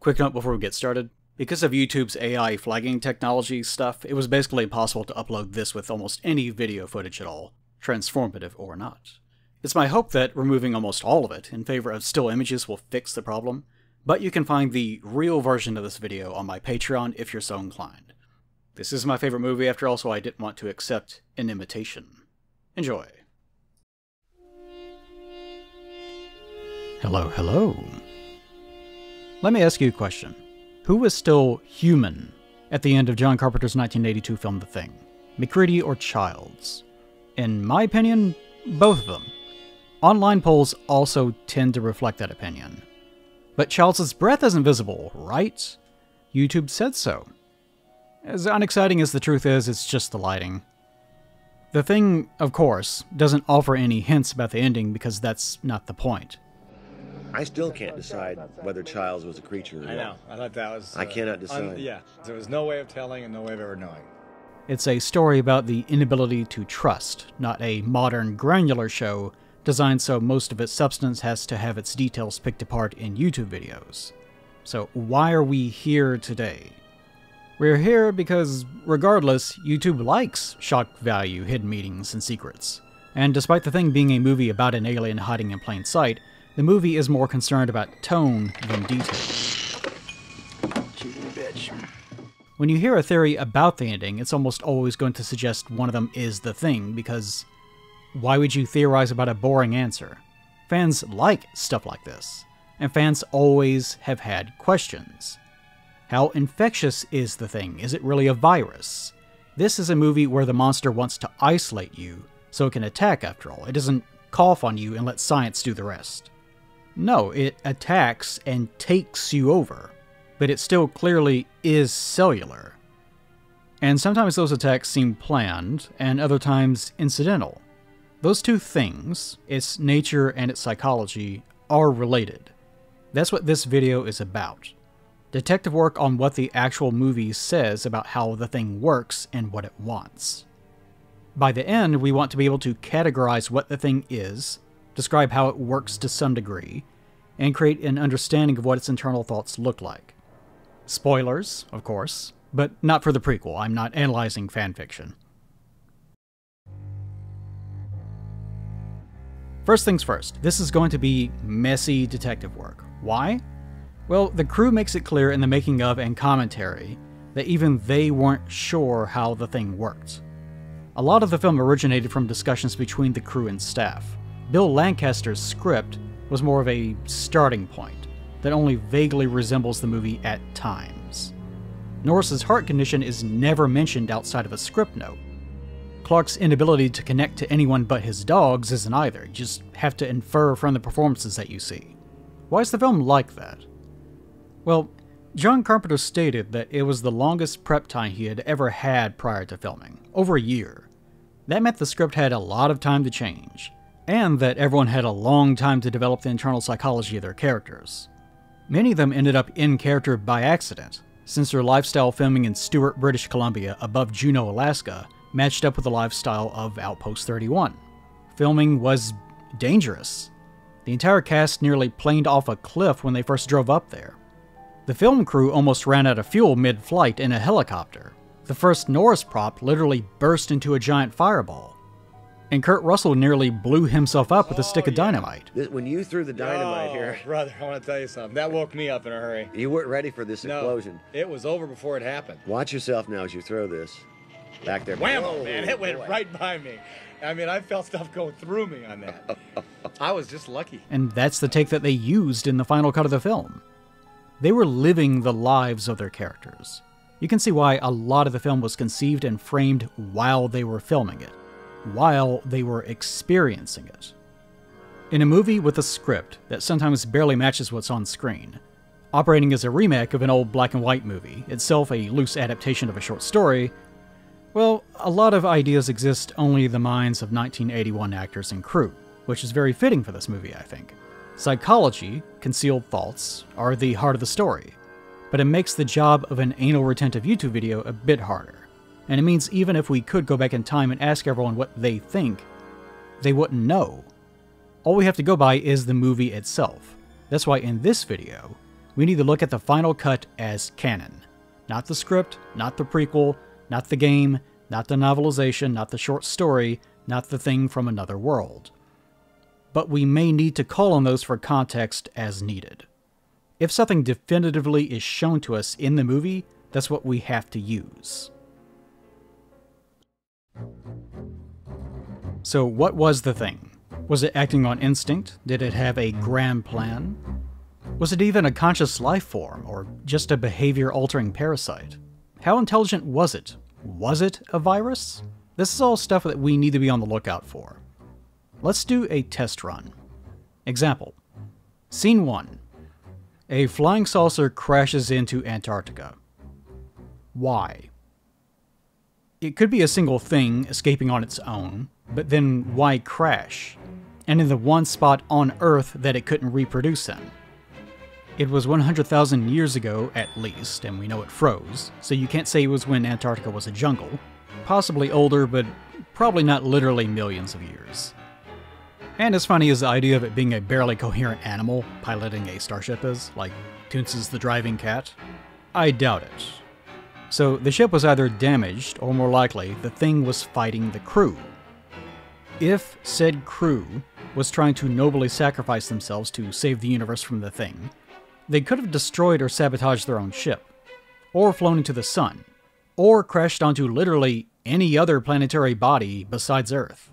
Quick note before we get started. Because of YouTube's AI flagging technology stuff, it was basically impossible to upload this with almost any video footage at all, transformative or not. It's my hope that removing almost all of it in favor of still images will fix the problem, but you can find the real version of this video on my Patreon if you're so inclined. This is my favorite movie after all, so I didn't want to accept an imitation. Enjoy. Hello, hello. Let me ask you a question. Who was still human at the end of John Carpenter's 1982 film The Thing? McCready or Childs? In my opinion, both of them. Online polls also tend to reflect that opinion. But Childs' breath isn't visible, right? YouTube said so. As unexciting as the truth is, it's just the lighting. The Thing, of course, doesn't offer any hints about the ending because that's not the point. I still can't decide whether Childs was a creature or not. I know. I thought that was... I cannot decide. Yeah. There was no way of telling and no way of ever knowing. It's a story about the inability to trust, not a modern granular show designed so most of its substance has to have its details picked apart in YouTube videos. So why are we here today? We're here because, regardless, YouTube likes shock value, hidden meanings, and secrets. And despite The Thing being a movie about an alien hiding in plain sight, the movie is more concerned about tone than detail. Cheating bitch. When you hear a theory about the ending, it's almost always going to suggest one of them is The Thing, because why would you theorize about a boring answer? Fans like stuff like this, and fans always have had questions. How infectious is The Thing? Is it really a virus? This is a movie where the monster wants to isolate you, so it can attack after all. It doesn't cough on you and let science do the rest. No, it attacks and takes you over, but it still clearly is cellular. And sometimes those attacks seem planned, and other times incidental. Those two things, its nature and its psychology, are related. That's what this video is about. Detective work on what the actual movie says about how the thing works and what it wants. By the end, we want to be able to categorize what the thing is, describe how it works to some degree, and create an understanding of what its internal thoughts look like. Spoilers, of course, but not for the prequel. I'm not analyzing fanfiction. First things first, this is going to be messy detective work. Why? Well, the crew makes it clear in the making of and commentary that even they weren't sure how the thing worked. A lot of the film originated from discussions between the crew and staff. Bill Lancaster's script was more of a starting point that only vaguely resembles the movie at times. Norris's heart condition is never mentioned outside of a script note. Clark's inability to connect to anyone but his dogs isn't either. You just have to infer from the performances that you see. Why is the film like that? Well, John Carpenter stated that it was the longest prep time he had ever had prior to filming, over a year. That meant the script had a lot of time to change, and that everyone had a long time to develop the internal psychology of their characters. Many of them ended up in character by accident, since their lifestyle filming in Stewart, British Columbia above Juneau, Alaska, matched up with the lifestyle of Outpost 31. Filming was dangerous. The entire cast nearly planed off a cliff when they first drove up there. The film crew almost ran out of fuel mid-flight in a helicopter. The first Norris prop literally burst into a giant fireball. And Kurt Russell nearly blew himself up with a stick of dynamite. When you threw the dynamite here... brother, I want to tell you something. That woke me up in a hurry. You weren't ready for this explosion. It was over before it happened. Watch yourself now as you throw this. Back there. Whammo, man. It went right by me. I mean, I felt stuff go through me on that. I was just lucky. And that's the take that they used in the final cut of the film. They were living the lives of their characters. You can see why a lot of the film was conceived and framed while they were filming it, while they were experiencing it. In a movie with a script that sometimes barely matches what's on screen, operating as a remake of an old black and white movie, itself a loose adaptation of a short story, well, a lot of ideas exist only in the minds of 1981 actors and crew, which is very fitting for this movie, I think. Psychology, concealed thoughts, are the heart of the story, but it makes the job of an anal retentive YouTube video a bit harder, and it means even if we could go back in time and ask everyone what they think, they wouldn't know. All we have to go by is the movie itself. That's why in this video, we need to look at the final cut as canon. Not the script, not the prequel, not the game, not the novelization, not the short story, not the thing from another world. But we may need to call on those for context as needed. If something definitively is shown to us in the movie, that's what we have to use. So what was the thing? Was it acting on instinct? Did it have a grand plan? Was it even a conscious life form, or just a behavior-altering parasite? How intelligent was it? Was it a virus? This is all stuff that we need to be on the lookout for. Let's do a test run. Example. Scene 1. A flying saucer crashes into Antarctica. Why? It could be a single thing escaping on its own, but then why crash? And in the one spot on Earth that it couldn't reproduce in. It was 100,000 years ago, at least, and we know it froze, so you can't say it was when Antarctica was a jungle. Possibly older, but probably not literally millions of years. And as funny as the idea of it being a barely coherent animal piloting a starship is, like Toonces the driving cat, I doubt it. So the ship was either damaged, or more likely, the thing was fighting the crew. If said crew was trying to nobly sacrifice themselves to save the universe from the thing, they could have destroyed or sabotaged their own ship, or flown into the sun, or crashed onto literally any other planetary body besides Earth.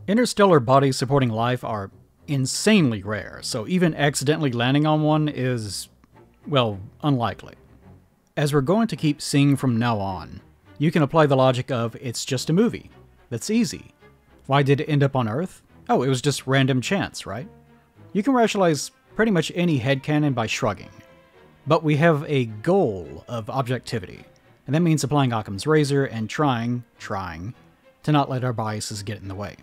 Interstellar bodies supporting life are insanely rare, so even accidentally landing on one is, well, unlikely. As we're going to keep seeing from now on, you can apply the logic of it's just a movie. That's easy. Why did it end up on Earth? Oh, it was just random chance, right? You can rationalize pretty much any headcanon by shrugging. But we have a goal of objectivity, and that means applying Occam's razor and trying to not let our biases get in the way.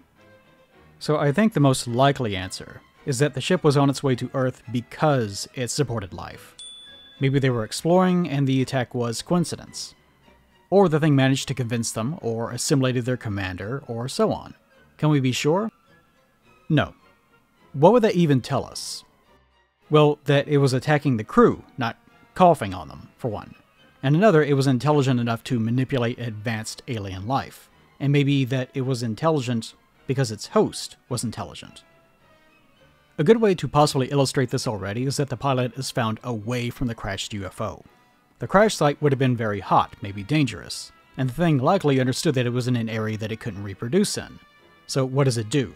So I think the most likely answer is that the ship was on its way to Earth because it supported life. Maybe they were exploring and the attack was coincidence. Or the thing managed to convince them, or assimilated their commander, or so on. Can we be sure? No. What would that even tell us? Well, that it was attacking the crew, not coughing on them, for one. And another, it was intelligent enough to manipulate advanced alien life. And maybe that it was intelligent because its host was intelligent. A good way to possibly illustrate this already is that the pilot is found away from the crashed UFO. The crash site would have been very hot, maybe dangerous, and the thing likely understood that it was in an area that it couldn't reproduce in. So what does it do?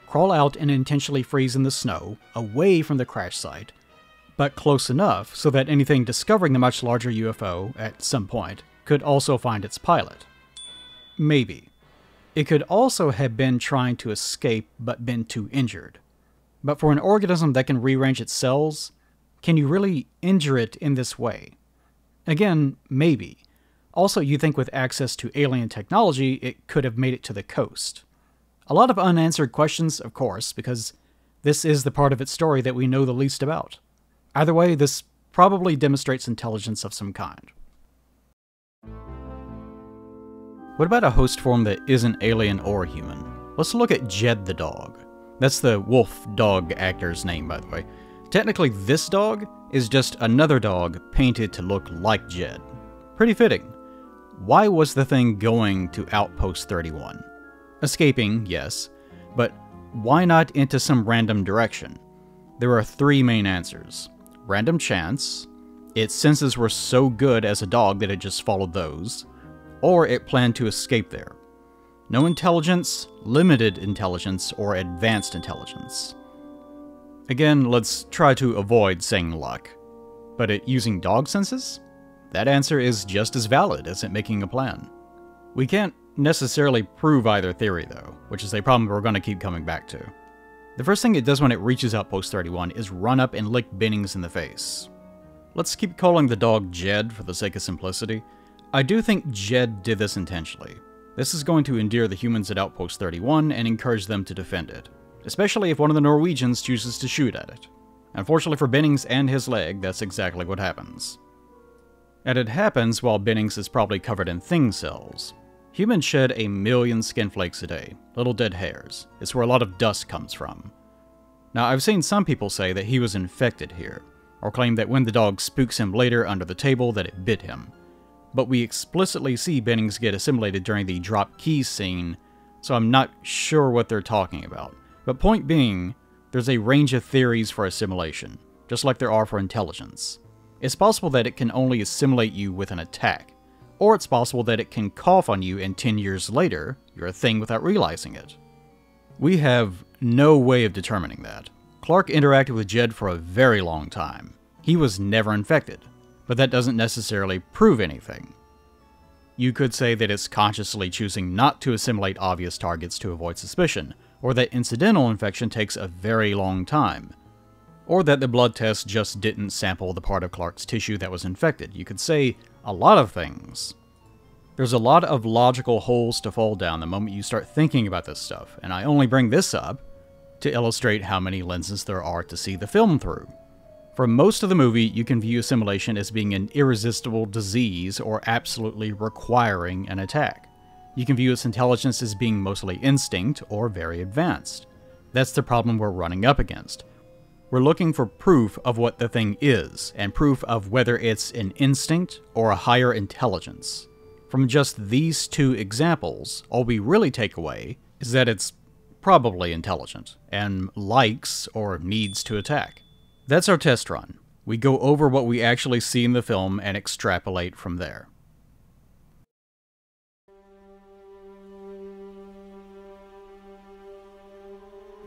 Crawl out and intentionally freeze in the snow, away from the crash site, but close enough so that anything discovering the much larger UFO, at some point, could also find its pilot. Maybe. It could also have been trying to escape but been too injured. But for an organism that can rearrange its cells, can you really injure it in this way? Again, maybe. Also, you think with access to alien technology, it could have made it to the coast. A lot of unanswered questions, of course, because this is the part of its story that we know the least about. Either way, this probably demonstrates intelligence of some kind. What about a host form that isn't alien or human? Let's look at Jed the dog. That's the wolf dog actor's name, by the way. Technically, this dog is just another dog painted to look like Jed. Pretty fitting. Why was the thing going to Outpost 31? Escaping, yes, but why not into some random direction? There are three main answers. Random chance, its senses were so good as a dog that it just followed those, or it planned to escape there. No intelligence, limited intelligence, or advanced intelligence. Again, let's try to avoid saying luck. But it using dog senses? That answer is just as valid as it making a plan. We can't necessarily prove either theory though, which is a problem we're going to keep coming back to. The first thing it does when it reaches Outpost 31 is run up and lick Bennings in the face. Let's keep calling the dog Jed for the sake of simplicity. I do think Jed did this intentionally. This is going to endear the humans at Outpost 31 and encourage them to defend it, especially if one of the Norwegians chooses to shoot at it. Unfortunately for Bennings and his leg, that's exactly what happens. And it happens while Bennings is probably covered in thing cells. Humans shed 1 million skin flakes a day, little dead hairs. It's where a lot of dust comes from. Now, I've seen some people say that he was infected here, or claim that when the dog spooks him later under the table that it bit him. But we explicitly see Bennings get assimilated during the drop keys scene, so I'm not sure what they're talking about. But point being, there's a range of theories for assimilation, just like there are for intelligence. It's possible that it can only assimilate you with an attack, or it's possible that it can cough on you and 10 years later, you're a thing without realizing it. We have no way of determining that. Clark interacted with Jed for a very long time. He was never infected, but that doesn't necessarily prove anything. You could say that it's consciously choosing not to assimilate obvious targets to avoid suspicion, or that incidental infection takes a very long time, or that the blood test just didn't sample the part of Clark's tissue that was infected. You could say a lot of things. There's a lot of logical holes to fall down the moment you start thinking about this stuff, and I only bring this up to illustrate how many lenses there are to see the film through. For most of the movie, you can view assimilation as being an irresistible disease or absolutely requiring an attack. You can view its intelligence as being mostly instinct or very advanced. That's the problem we're running up against. We're looking for proof of what the thing is, and proof of whether it's an instinct or a higher intelligence. From just these two examples, all we really take away is that it's probably intelligent, and likes or needs to attack. That's our test run. We go over what we actually see in the film and extrapolate from there.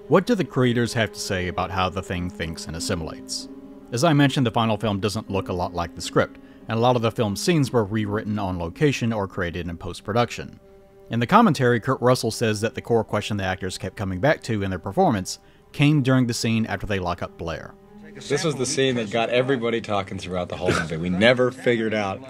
What do the creators have to say about how the thing thinks and assimilates? As I mentioned, the final film doesn't look a lot like the script, and a lot of the film's scenes were rewritten on location or created in post-production. In the commentary, Kurt Russell says that the core question the actors kept coming back to in their performance came during the scene after they lock up Blair. This was the scene that got everybody talking throughout the whole movie. We never figured out.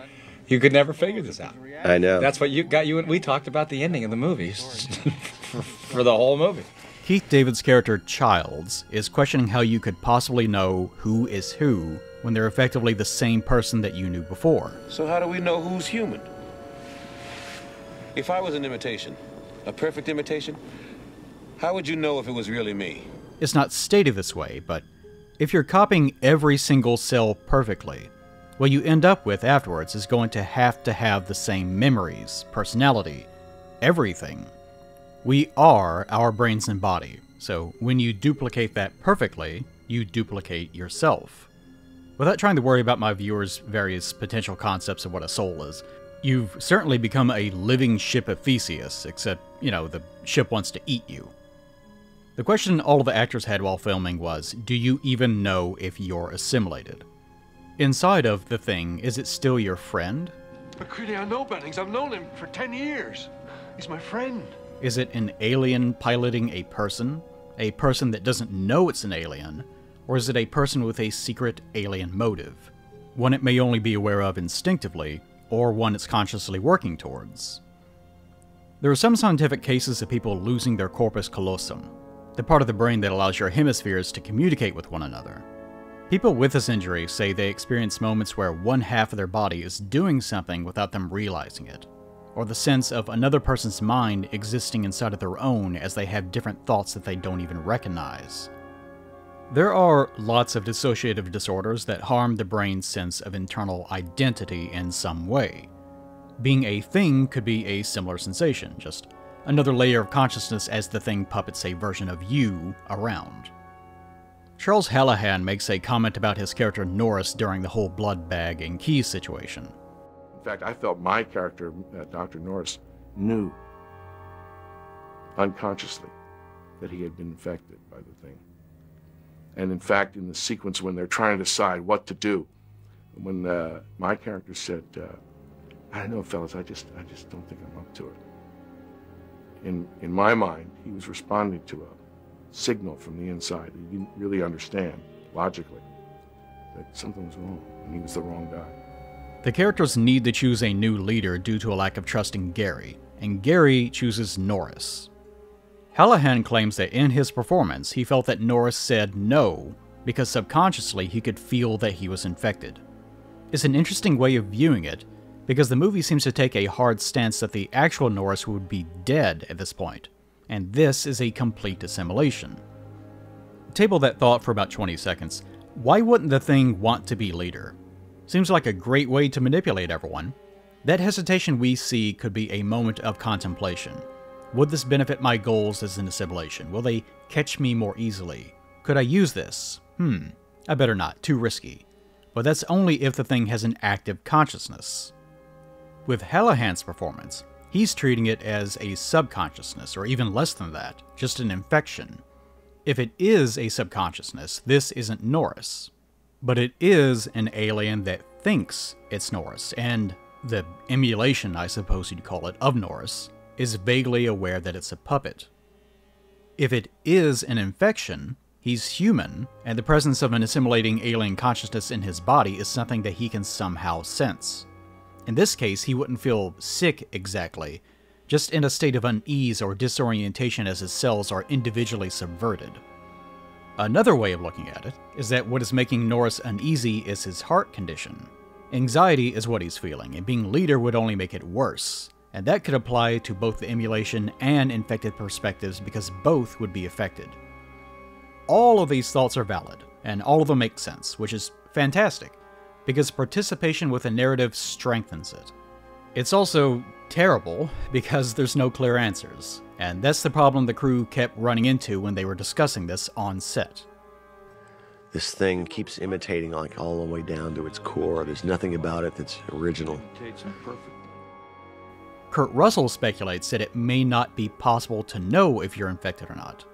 You could never figure this out. I know. That's what got you. We talked about the ending of the movie for the whole movie. Keith David's character, Childs, is questioning how you could possibly know who is who when they're effectively the same person that you knew before. So how do we know who's human? If I was an imitation, a perfect imitation, how would you know if it was really me? It's not stated this way, but if you're copying every single cell perfectly, what you end up with afterwards is going to have the same memories, personality, everything. We are our brains and body, so when you duplicate that perfectly, you duplicate yourself. Without trying to worry about my viewers' various potential concepts of what a soul is, you've certainly become a living ship of Theseus, except, the ship wants to eat you. The question all of the actors had while filming was, do you even know if you're assimilated? Inside of the thing, is it still your friend? McCready, I know Bennings. I've known him for 10 years. He's my friend. Is it an alien piloting a person that doesn't know it's an alien, or is it a person with a secret alien motive? One it may only be aware of instinctively, or one it's consciously working towards. There are some scientific cases of people losing their corpus callosum, the part of the brain that allows your hemispheres to communicate with one another. People with this injury say they experience moments where one half of their body is doing something without them realizing it, or the sense of another person's mind existing inside of their own as they have different thoughts that they don't even recognize. There are lots of dissociative disorders that harm the brain's sense of internal identity in some way. Being a thing could be a similar sensation, just another layer of consciousness as the thing puppets a version of you around. Charles Hallahan makes a comment about his character Norris during the whole blood bag and keys situation. In fact, I felt my character, Dr. Norris, knew unconsciously that he had been infected by the thing. And in fact, in the sequence when they're trying to decide what to do, when my character said, I don't know, fellas, I just don't think I'm up to it. In my mind, he was responding to a signal from the inside. He didn't really understand, logically, that something was wrong, and he was the wrong guy. The characters need to choose a new leader due to a lack of trust in Gary, and Gary chooses Norris. Hallahan claims that in his performance, he felt that Norris said no because subconsciously he could feel that he was infected. It's an interesting way of viewing it, because the movie seems to take a hard stance that the actual Norris would be dead at this point, and this is a complete assimilation. Table that thought for about 20 seconds. Why wouldn't the thing want to be leader? Seems like a great way to manipulate everyone. That hesitation we see could be a moment of contemplation. Would this benefit my goals as an assimilation? Will they catch me more easily? Could I use this? I better not, too risky. But that's only if the thing has an active consciousness. With Hallahan's performance, he's treating it as a subconsciousness, or even less than that, just an infection. If it is a subconsciousness, this isn't Norris. But it is an alien that thinks it's Norris, and the emulation, I suppose you'd call it, of Norris, is vaguely aware that it's a puppet. If it is an infection, he's human, and the presence of an assimilating alien consciousness in his body is something that he can somehow sense. In this case, he wouldn't feel sick exactly, just in a state of unease or disorientation as his cells are individually subverted. Another way of looking at it is that what is making Norris uneasy is his heart condition. Anxiety is what he's feeling, and being leader would only make it worse, and that could apply to both the emulation and infected perspectives because both would be affected. All of these thoughts are valid, and all of them make sense, which is fantastic, because participation with a narrative strengthens it. It's also terrible because there's no clear answers, and that's the problem the crew kept running into when they were discussing this on set. This thing keeps imitating like all the way down to its core. There's nothing about it that's original. Kurt Russell speculates that it may not be possible to know if you're infected or not.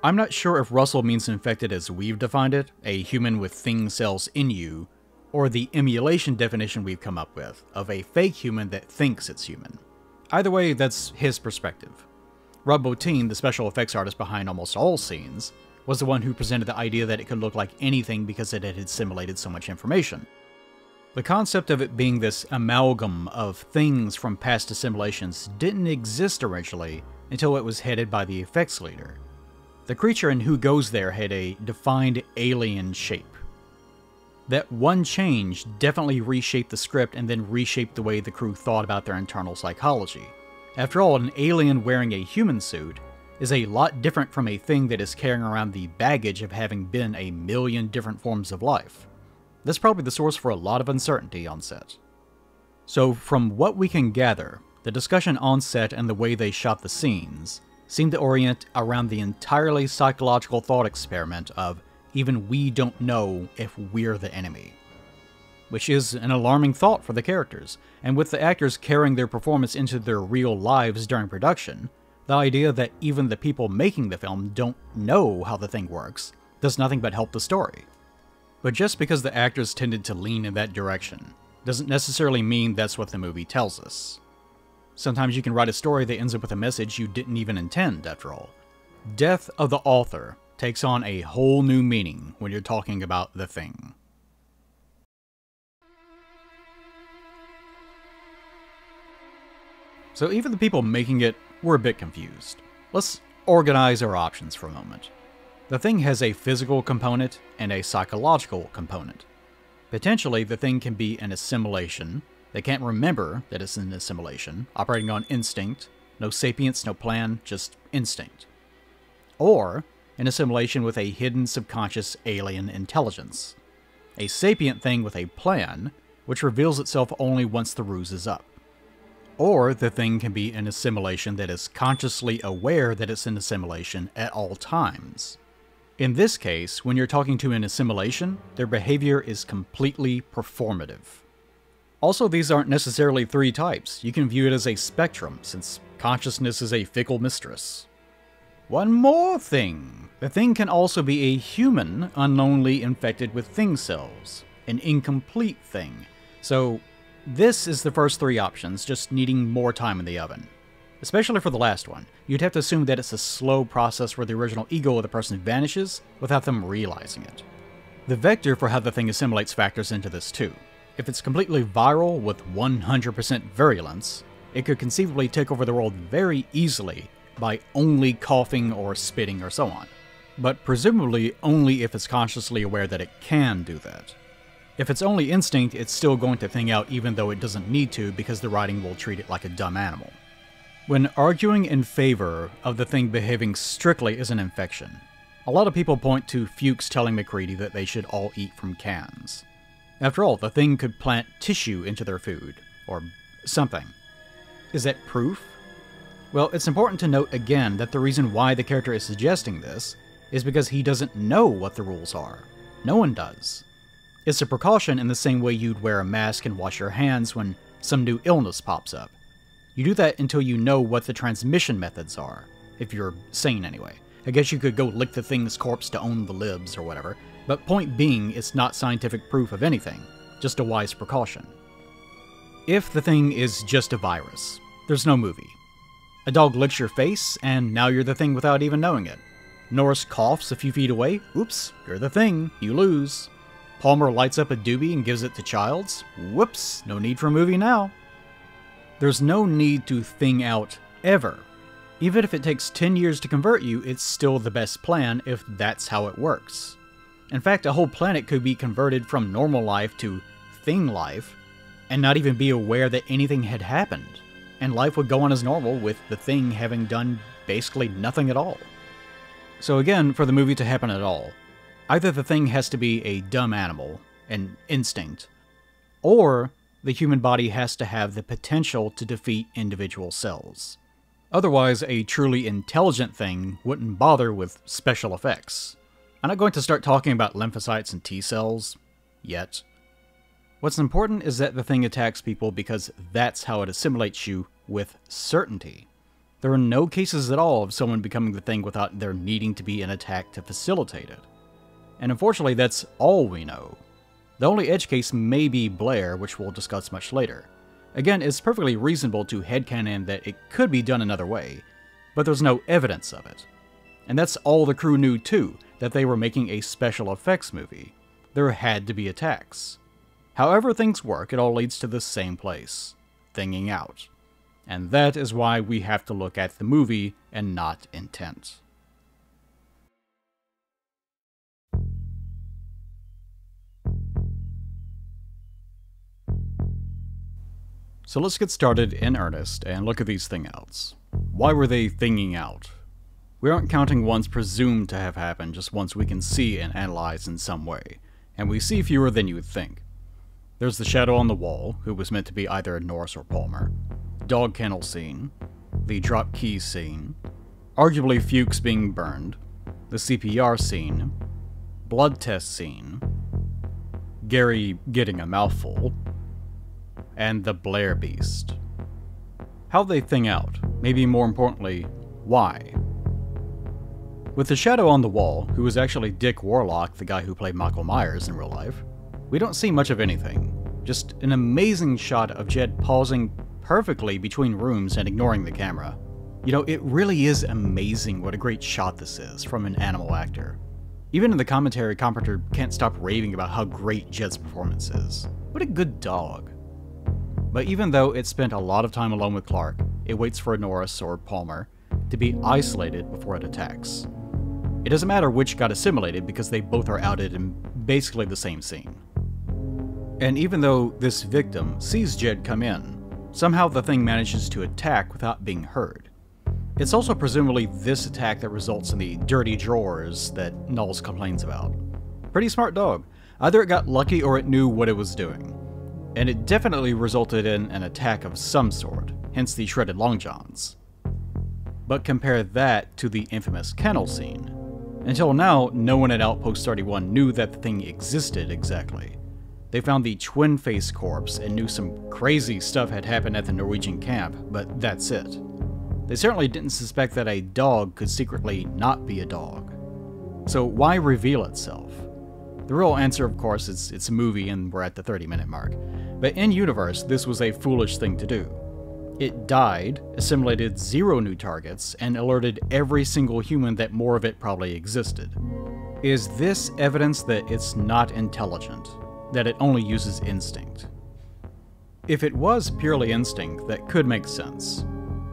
I'm not sure if Russell means infected as we've defined it, a human with thing cells in you, or the emulation definition we've come up with, of a fake human that thinks it's human. Either way, that's his perspective. Rob Bottin, the special effects artist behind almost all scenes, was the one who presented the idea that it could look like anything because it had assimilated so much information. The concept of it being this amalgam of things from past assimilations didn't exist originally until it was headed by the effects leader. The creature in Who Goes There had a defined alien shape. That one change definitely reshaped the script and then reshaped the way the crew thought about their internal psychology. After all, an alien wearing a human suit is a lot different from a thing that is carrying around the baggage of having been a million different forms of life. That's probably the source for a lot of uncertainty on set. So from what we can gather, the discussion on set and the way they shot the scenes seemed to orient around the entirely psychological thought experiment of even we don't know if we're the enemy. Which is an alarming thought for the characters, and with the actors carrying their performance into their real lives during production, the idea that even the people making the film don't know how the thing works does nothing but help the story. But just because the actors tended to lean in that direction doesn't necessarily mean that's what the movie tells us. Sometimes you can write a story that ends up with a message you didn't even intend, after all. Death of the author takes on a whole new meaning when you're talking about the thing. So even the people making it were a bit confused. Let's organize our options for a moment. The thing has a physical component and a psychological component. Potentially, the thing can be an assimilation. They can't remember that it's an assimilation, operating on instinct, no sapience, no plan, just instinct. Or an assimilation with a hidden subconscious alien intelligence. A sapient thing with a plan, which reveals itself only once the ruse is up. Or the thing can be an assimilation that is consciously aware that it's an assimilation at all times. In this case, when you're talking to an assimilation, their behavior is completely performative. Also, these aren't necessarily three types. You can view it as a spectrum, since consciousness is a fickle mistress. One more thing. The thing can also be a human unknowingly infected with thing cells, an incomplete thing. So this is the first three options, just needing more time in the oven. Especially for the last one, you'd have to assume that it's a slow process where the original ego of the person vanishes without them realizing it. The vector for how the thing assimilates factors into this too. If it's completely viral with 100% virulence, it could conceivably take over the world very easily by only coughing or spitting or so on. But presumably only if it's consciously aware that it can do that. If it's only instinct, it's still going to thing out even though it doesn't need to because the writing will treat it like a dumb animal. When arguing in favor of the thing behaving strictly as an infection, A lot of people point to Fuchs telling MacReady that they should all eat from cans. After all, the thing could plant tissue into their food, or something. Is that proof? Well, it's important to note again that the reason why the character is suggesting this is because he doesn't know what the rules are. No one does. It's a precaution in the same way you'd wear a mask and wash your hands when some new illness pops up. You do that until you know what the transmission methods are, if you're sane anyway. I guess you could go lick the thing's corpse to own the libs or whatever, but point being, it's not scientific proof of anything, just a wise precaution. If the thing is just a virus, there's no movie. A dog licks your face, and now you're the thing without even knowing it. Norris coughs a few feet away, oops, you're the thing, you lose. Palmer lights up a doobie and gives it to Childs, whoops, no need for a movie now. There's no need to thing out ever. Even if it takes 10 years to convert you, it's still the best plan if that's how it works. In fact, a whole planet could be converted from normal life to thing life, and not even be aware that anything had happened, and life would go on as normal with the thing having done basically nothing at all. So again, for the movie to happen at all, either the thing has to be a dumb animal, an instinct, or the human body has to have the potential to defeat individual cells. Otherwise, a truly intelligent thing wouldn't bother with special effects. I'm not going to start talking about lymphocytes and T cells yet. What's important is that the thing attacks people because that's how it assimilates you with certainty. There are no cases at all of someone becoming the thing without there needing to be an attack to facilitate it. And unfortunately, that's all we know. The only edge case may be Blair, which we'll discuss much later. Again, it's perfectly reasonable to headcanon that it could be done another way, but there's no evidence of it. And that's all the crew knew too, that they were making a special effects movie. There had to be attacks. However things work, it all leads to the same place, thinging out. And that is why we have to look at the movie and not intent. So let's get started in earnest and look at these thing-outs. Why were they thinging out? We aren't counting ones presumed to have happened, just ones we can see and analyze in some way, and we see fewer than you would think. There's the shadow on the wall, who was meant to be either Norris or Palmer, dog kennel scene, the drop key scene, arguably Fuchs being burned, the CPR scene, blood test scene, Gary getting a mouthful, and the Blair beast. How'd they thing out? Maybe more importantly, why? With the shadow on the wall, who was actually Dick Warlock, the guy who played Michael Myers in real life, we don't see much of anything. Just an amazing shot of Jed pausing perfectly between rooms and ignoring the camera. You know, it really is amazing what a great shot this is from an animal actor. Even in the commentary, Carpenter can't stop raving about how great Jed's performance is. What a good dog. But even though it spent a lot of time alone with Clark, it waits for Norris or Palmer to be isolated before it attacks. It doesn't matter which got assimilated because they both are outed in basically the same scene. And even though this victim sees Jed come in, somehow the thing manages to attack without being heard. It's also presumably this attack that results in the dirty drawers that Knowles complains about. Pretty smart dog. Either it got lucky or it knew what it was doing. And it definitely resulted in an attack of some sort, hence the shredded long johns. But compare that to the infamous kennel scene. Until now, no one at Outpost 31 knew that the thing existed exactly. They found the twin-face corpse and knew some crazy stuff had happened at the Norwegian camp, but that's it. They certainly didn't suspect that a dog could secretly not be a dog. So why reveal itself? The real answer, of course, is it's a movie and we're at the 30-minute mark. But in-universe, this was a foolish thing to do. It died, assimilated 0 new targets, and alerted every single human that more of it probably existed. Is this evidence that it's not intelligent? That it only uses instinct? If it was purely instinct, that could make sense.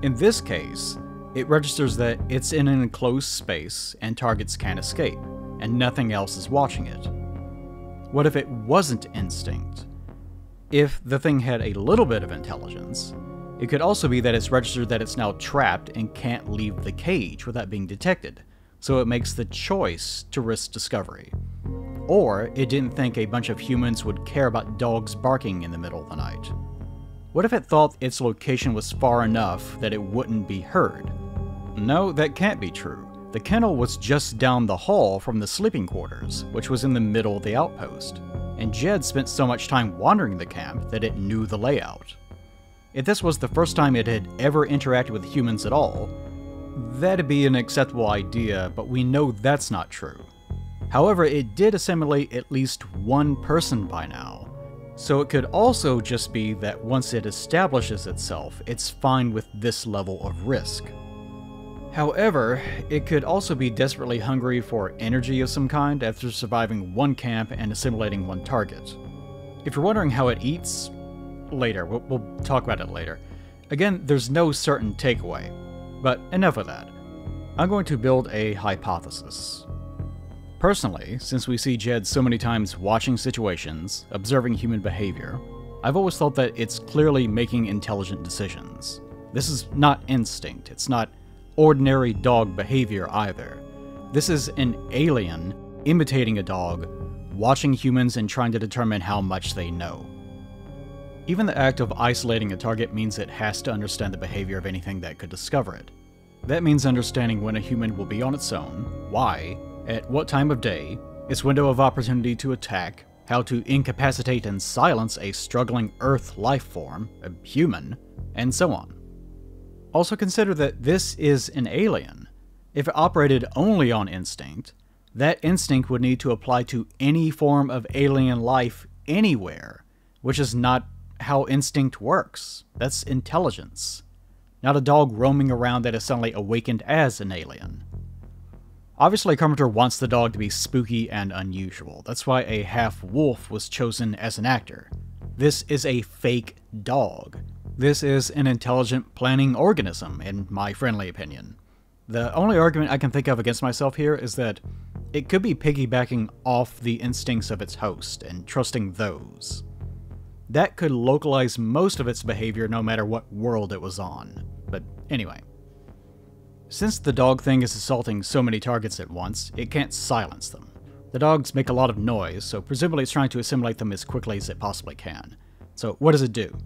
In this case, it registers that it's in an enclosed space and targets can't escape, and nothing else is watching it. What if it wasn't instinct? If the thing had a little bit of intelligence, it could also be that it's registered that it's now trapped and can't leave the cage without being detected, so it makes the choice to risk discovery. Or it didn't think a bunch of humans would care about dogs barking in the middle of the night. What if it thought its location was far enough that it wouldn't be heard? No, that can't be true. The kennel was just down the hall from the sleeping quarters, which was in the middle of the outpost, and Jed spent so much time wandering the camp that it knew the layout. If this was the first time it had ever interacted with humans at all, that'd be an acceptable idea, but we know that's not true. However, it did assimilate at least one person by now, so it could also just be that once it establishes itself, it's fine with this level of risk. However, it could also be desperately hungry for energy of some kind after surviving one camp and assimilating one target. If you're wondering how it eats, later, we'll talk about it later. Again, there's no certain takeaway, but enough of that. I'm going to build a hypothesis. Personally, since we see Jed so many times watching situations, observing human behavior, I've always thought that it's clearly making intelligent decisions. This is not instinct, it's not ordinary dog behavior either. This is an alien imitating a dog, watching humans and trying to determine how much they know. Even the act of isolating a target means it has to understand the behavior of anything that could discover it. That means understanding when a human will be on its own, why, at what time of day, its window of opportunity to attack, how to incapacitate and silence a struggling Earth life form, a human, and so on. Also consider that this is an alien. If it operated only on instinct, that instinct would need to apply to any form of alien life anywhere, which is not how instinct works. That's intelligence. Not a dog roaming around that is suddenly awakened as an alien. Obviously, Carpenter wants the dog to be spooky and unusual. That's why a half-wolf was chosen as an actor. This is a fake dog. This is an intelligent planning organism, in my friendly opinion. The only argument I can think of against myself here is that it could be piggybacking off the instincts of its host and trusting those. That could localize most of its behavior no matter what world it was on. But anyway. Since the dog thing is assaulting so many targets at once, it can't silence them. The dogs make a lot of noise, so presumably it's trying to assimilate them as quickly as it possibly can. So what does it do?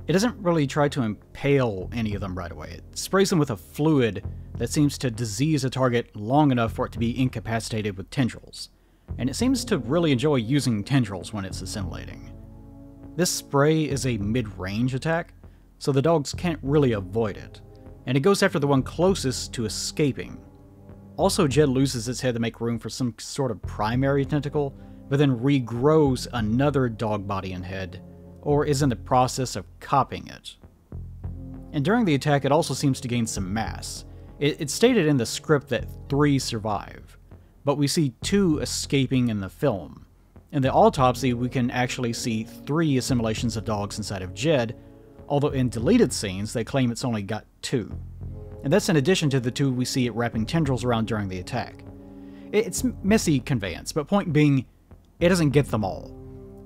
It doesn't really try to impale any of them right away. It sprays them with a fluid that seems to disease a target long enough for it to be incapacitated with tendrils. And it seems to really enjoy using tendrils when it's assimilating. This spray is a mid-range attack, so the dogs can't really avoid it, and it goes after the one closest to escaping. Also, Jed loses its head to make room for some sort of primary tentacle, but then regrows another dog body and head, or is in the process of copying it. And during the attack, it also seems to gain some mass. It's stated in the script that 3 survive, but we see 2 escaping in the film. In the autopsy, we can actually see 3 assimilations of dogs inside of Jed, although in deleted scenes, they claim it's only got 2. And that's in addition to the 2 we see it wrapping tendrils around during the attack. It's messy conveyance, but point being, it doesn't get them all.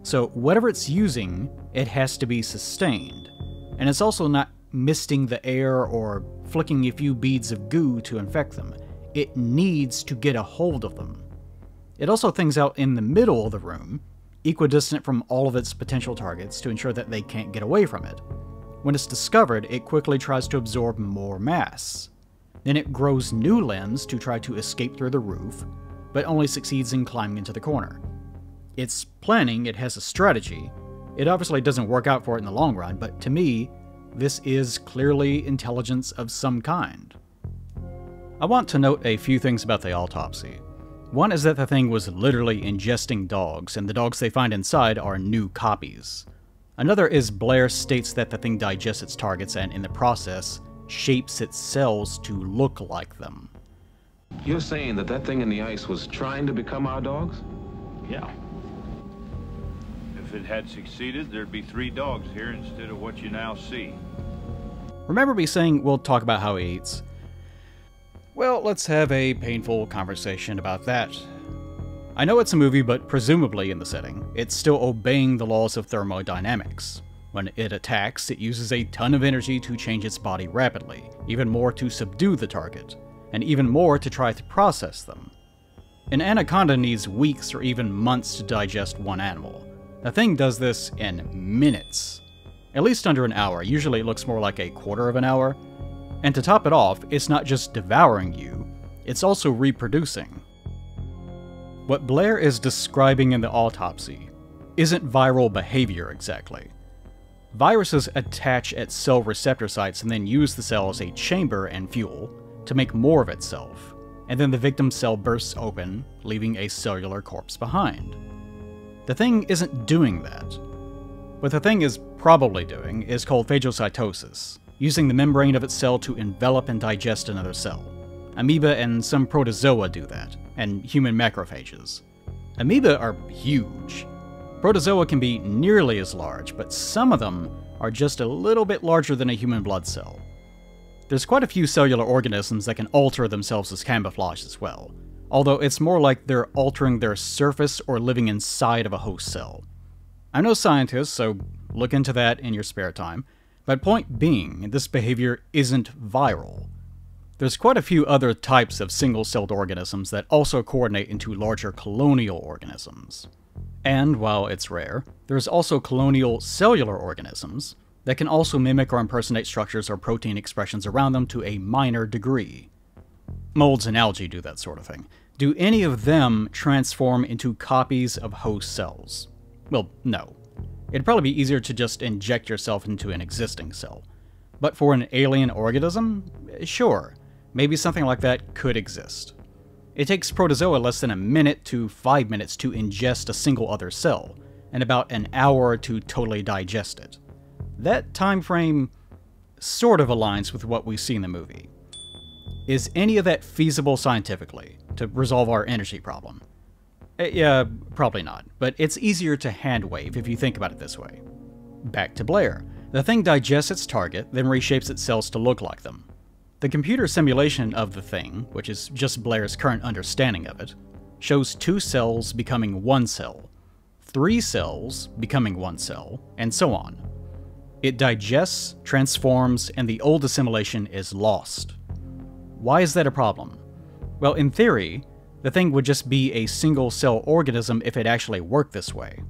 So whatever it's using, it has to be sustained. And it's also not misting the air or flicking a few beads of goo to infect them. It needs to get a hold of them. It also things out in the middle of the room, equidistant from all of its potential targets to ensure that they can't get away from it. When it's discovered, it quickly tries to absorb more mass. Then it grows new limbs to try to escape through the roof, but only succeeds in climbing into the corner. It's planning, it has a strategy. It obviously doesn't work out for it in the long run, but to me, this is clearly intelligence of some kind. I want to note a few things about the autopsy. One is that the thing was literally ingesting dogs, and the dogs they find inside are new copies. Another is Blair states that the thing digests its targets and, in the process, shapes its cells to look like them. You're saying that that thing in the ice was trying to become our dogs? Yeah. If it had succeeded, there'd be 3 dogs here instead of what you now see. Remember me saying we'll talk about how it eats? Well, let's have a painful conversation about that. I know it's a movie, but presumably in the setting, it's still obeying the laws of thermodynamics. When it attacks, it uses a ton of energy to change its body rapidly, even more to subdue the target, and even more to try to process them. An anaconda needs weeks or even months to digest one animal. The thing does this in minutes. At least under an hour, usually it looks more like a quarter of an hour. And to top it off, it's not just devouring you, it's also reproducing. What Blair is describing in the autopsy isn't viral behavior exactly. Viruses attach at cell receptor sites and then use the cell as a chamber and fuel to make more of itself, and then the victim's cell bursts open, leaving a cellular corpse behind. The thing isn't doing that. What the thing is probably doing is called phagocytosis, using the membrane of its cell to envelop and digest another cell. Amoeba and some protozoa do that, and human macrophages. Amoeba are huge. Protozoa can be nearly as large, but some of them are just a little bit larger than a human blood cell. There's quite a few cellular organisms that can alter themselves as camouflage as well, although it's more like they're altering their surface or living inside of a host cell. I'm no scientist, so look into that in your spare time, but point being, this behavior isn't viral. There's quite a few other types of single-celled organisms that also coordinate into larger colonial organisms. And while it's rare, there's also colonial cellular organisms that can also mimic or impersonate structures or protein expressions around them to a minor degree. Molds and algae do that sort of thing. Do any of them transform into copies of host cells? Well, no. It'd probably be easier to just inject yourself into an existing cell. But for an alien organism? Sure. Maybe something like that could exist. It takes protozoa less than a minute to 5 minutes to ingest a single other cell, and about an hour to totally digest it. That time frame sort of aligns with what we see in the movie. Is any of that feasible scientifically to resolve our energy problem? Yeah, probably not, but it's easier to hand-wave if you think about it this way. Back to Blair. The thing digests its target, then reshapes its cells to look like them. The computer simulation of the thing, which is just Blair's current understanding of it, shows 2 cells becoming 1 cell, 3 cells becoming 1 cell, and so on. It digests, transforms, and the old assimilation is lost. Why is that a problem? Well, in theory, the thing would just be a single-cell organism if it actually worked this way.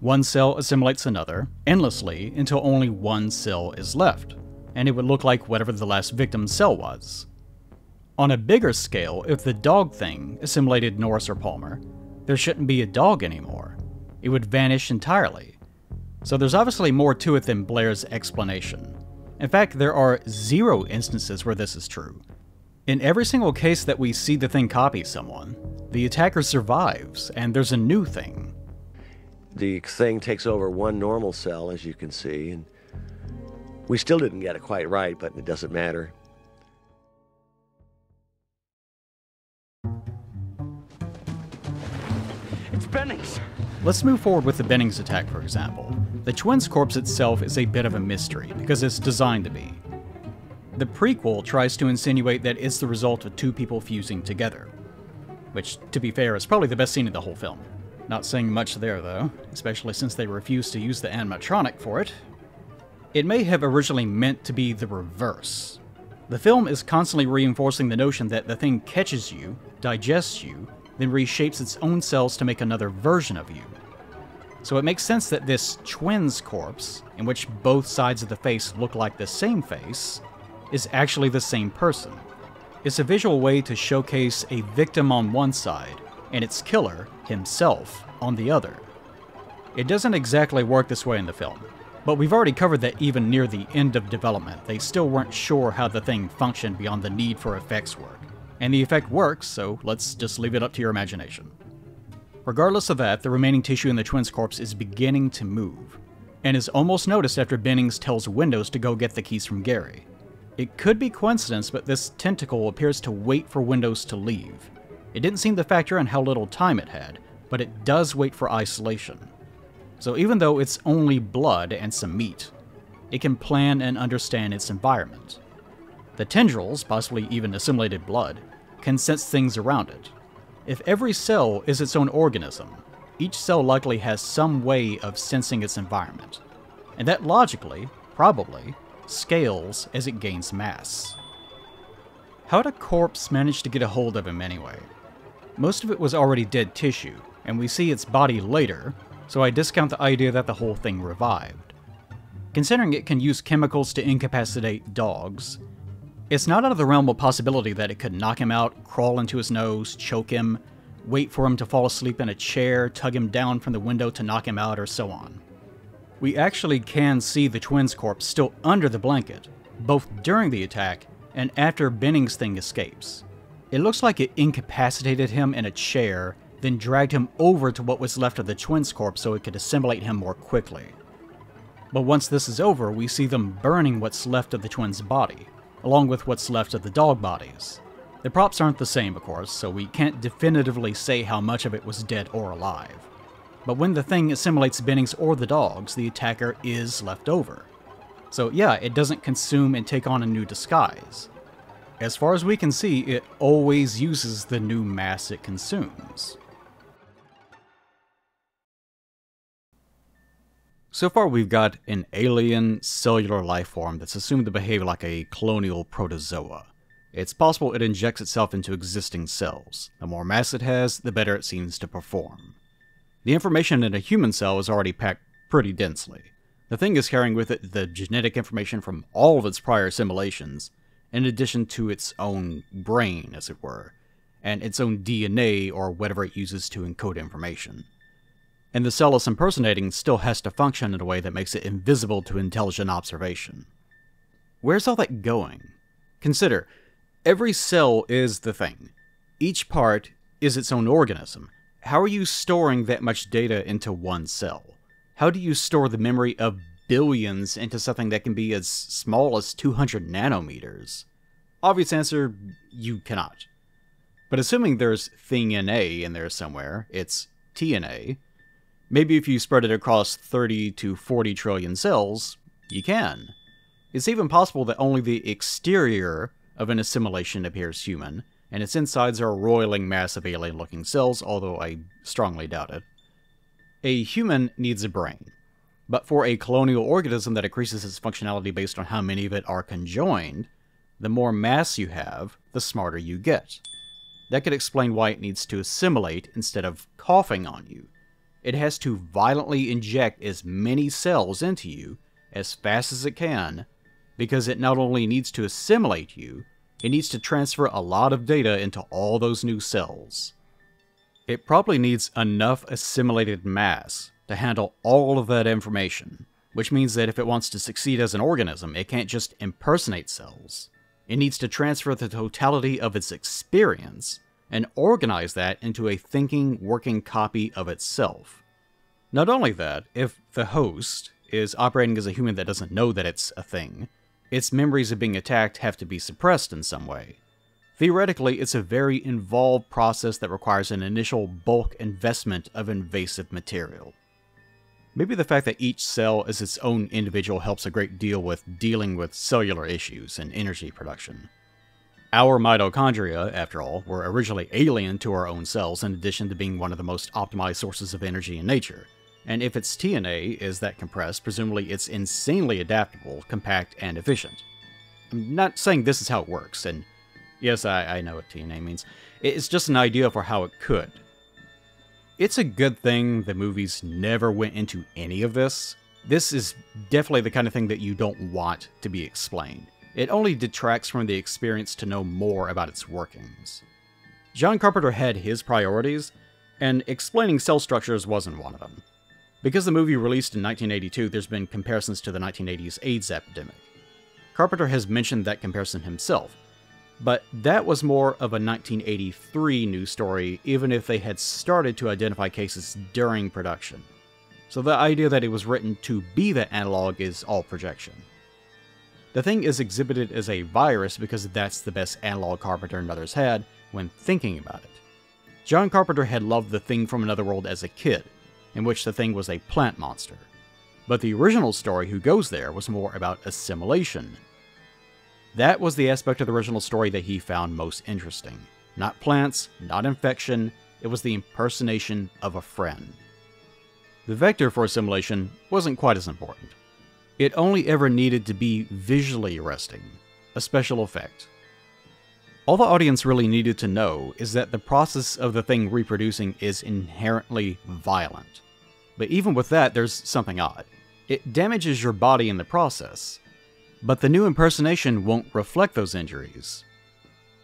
1 cell assimilates another, endlessly, until only 1 cell is left, and it would look like whatever the last victim's cell was. On a bigger scale, if the dog thing assimilated Norris or Palmer, there shouldn't be a dog anymore. It would vanish entirely. So there's obviously more to it than Blair's explanation. In fact, there are 0 instances where this is true. In every single case that we see the thing copy someone, the attacker survives, and there's a new thing. The thing takes over 1 normal cell, as you can see, and we still didn't get it quite right, but it doesn't matter. It's Bennings! Let's move forward with the Bennings attack, for example. The twins' corpse itself is a bit of a mystery, because it's designed to be. The prequel tries to insinuate that it's the result of 2 people fusing together. Which, to be fair, is probably the best scene in the whole film. Not saying much there, though, especially since they refused to use the animatronic for it. It may have originally meant to be the reverse. The film is constantly reinforcing the notion that the thing catches you, digests you, then reshapes its own cells to make another version of you. So it makes sense that this twin's corpse, in which both sides of the face look like the same face, is actually the same person. It's a visual way to showcase a victim on one side, and its killer, himself, on the other. It doesn't exactly work this way in the film, but we've already covered that even near the end of development, they still weren't sure how the thing functioned beyond the need for effects work. And the effect works, so let's just leave it up to your imagination. Regardless of that, the remaining tissue in the twins' corpse is beginning to move, and is almost noticed after Bennings tells Windows to go get the keys from Gary. It could be coincidence, but this tentacle appears to wait for Windows to leave. It didn't seem to factor in how little time it had, but it does wait for isolation. So even though it's only blood and some meat, it can plan and understand its environment. The tendrils, possibly even assimilated blood, can sense things around it. If every cell is its own organism, each cell likely has some way of sensing its environment, and that logically, probably, scales as it gains mass. How'd a corpse manage to get a hold of him anyway? Most of it was already dead tissue, and we see its body later, so I discount the idea that the whole thing revived. Considering it can use chemicals to incapacitate dogs, it's not out of the realm of possibility that it could knock him out, crawl into his nose, choke him, wait for him to fall asleep in a chair, tug him down from the window to knock him out, or so on. We actually can see the twins' corpse still under the blanket, both during the attack and after Bennings' thing escapes. It looks like it incapacitated him in a chair, then dragged him over to what was left of the twins' corpse so it could assimilate him more quickly. But once this is over, we see them burning what's left of the twins' body, along with what's left of the dog bodies. The props aren't the same, of course, so we can't definitively say how much of it was dead or alive. But when the thing assimilates Bennings or the dogs, the attacker is left over. So yeah, it doesn't consume and take on a new disguise. As far as we can see, it always uses the new mass it consumes. So far we've got an alien cellular life form that's assumed to behave like a colonial protozoa. It's possible it injects itself into existing cells. The more mass it has, the better it seems to perform. The information in a human cell is already packed pretty densely. The thing is carrying with it the genetic information from all of its prior assimilations, in addition to its own brain, as it were, and its own DNA or whatever it uses to encode information. And the cell it's impersonating still has to function in a way that makes it invisible to intelligent observation. Where's all that going? Consider, every cell is the thing. Each part is its own organism. How are you storing that much data into one cell? How do you store the memory of billions into something that can be as small as 200 nanometers? Obvious answer, you cannot. But assuming there's thing NA in there somewhere, it's TNA, maybe if you spread it across 30 to 40 trillion cells, you can. It's even possible that only the exterior of an assimilation appears human, and its insides are a roiling mass of alien-looking cells, although I strongly doubt it. A human needs a brain, but for a colonial organism that increases its functionality based on how many of it are conjoined, the more mass you have, the smarter you get. That could explain why it needs to assimilate instead of coughing on you. It has to violently inject as many cells into you as fast as it can, because it not only needs to assimilate you, it needs to transfer a lot of data into all those new cells. It probably needs enough assimilated mass to handle all of that information, which means that if it wants to succeed as an organism, it can't just impersonate cells. It needs to transfer the totality of its experience and organize that into a thinking, working copy of itself. Not only that, if the host is operating as a human that doesn't know that it's a thing, its memories of being attacked have to be suppressed in some way. Theoretically, it's a very involved process that requires an initial bulk investment of invasive material. Maybe the fact that each cell is its own individual helps a great deal with dealing with cellular issues and energy production. Our mitochondria, after all, were originally alien to our own cells in addition to being one of the most optimized sources of energy in nature. And if its TNA is that compressed, presumably it's insanely adaptable, compact, and efficient. I'm not saying this is how it works, and yes, I know what TNA means. It's just an idea for how it could. It's a good thing the movies never went into any of this. This is definitely the kind of thing that you don't want to be explained. It only detracts from the experience to know more about its workings. John Carpenter had his priorities, and explaining cell structures wasn't one of them. Because the movie released in 1982, there's been comparisons to the 1980s AIDS epidemic. Carpenter has mentioned that comparison himself, but that was more of a 1983 news story, even if they had started to identify cases during production. So the idea that it was written to be that analog is all projection. The thing is exhibited as a virus because that's the best analog Carpenter and others had when thinking about it. John Carpenter had loved The Thing from Another World as a kid, in which the thing was a plant monster. But the original story Who Goes There was more about assimilation. That was the aspect of the original story that he found most interesting. Not plants, not infection, it was the impersonation of a friend. The vector for assimilation wasn't quite as important. It only ever needed to be visually arresting, a special effect. All the audience really needed to know is that the process of the thing reproducing is inherently violent. But even with that, there's something odd. It damages your body in the process, but the new impersonation won't reflect those injuries.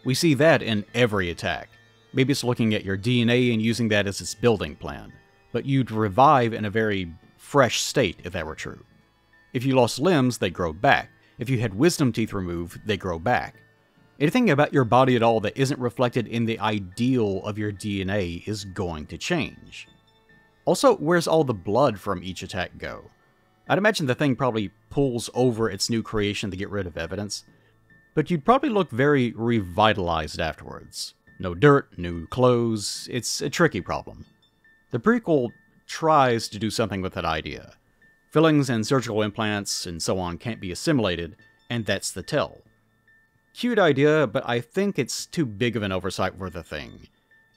We see that in every attack. Maybe it's looking at your DNA and using that as its building plan, but you'd revive in a very fresh state if that were true. If you lost limbs, they grow back. If you had wisdom teeth removed, they grow back. Anything about your body at all that isn't reflected in the ideal of your DNA is going to change. Also, where's all the blood from each attack go? I'd imagine the thing probably pulls over its new creation to get rid of evidence, but you'd probably look very revitalized afterwards. No dirt, new clothes, it's a tricky problem. The prequel tries to do something with that idea. Fillings and surgical implants and so on can't be assimilated, and that's the tell. Cute idea, but I think it's too big of an oversight for the thing.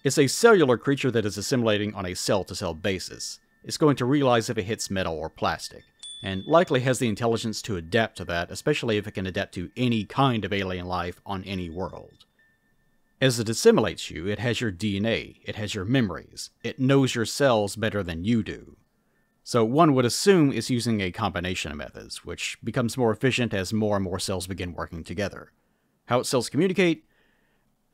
It's a cellular creature that is assimilating on a cell-to-cell basis. It's going to realize if it hits metal or plastic, and likely has the intelligence to adapt to that, especially if it can adapt to any kind of alien life on any world. As it assimilates you, it has your DNA, it has your memories, it knows your cells better than you do. So one would assume it's using a combination of methods, which becomes more efficient as more and more cells begin working together. How its cells communicate?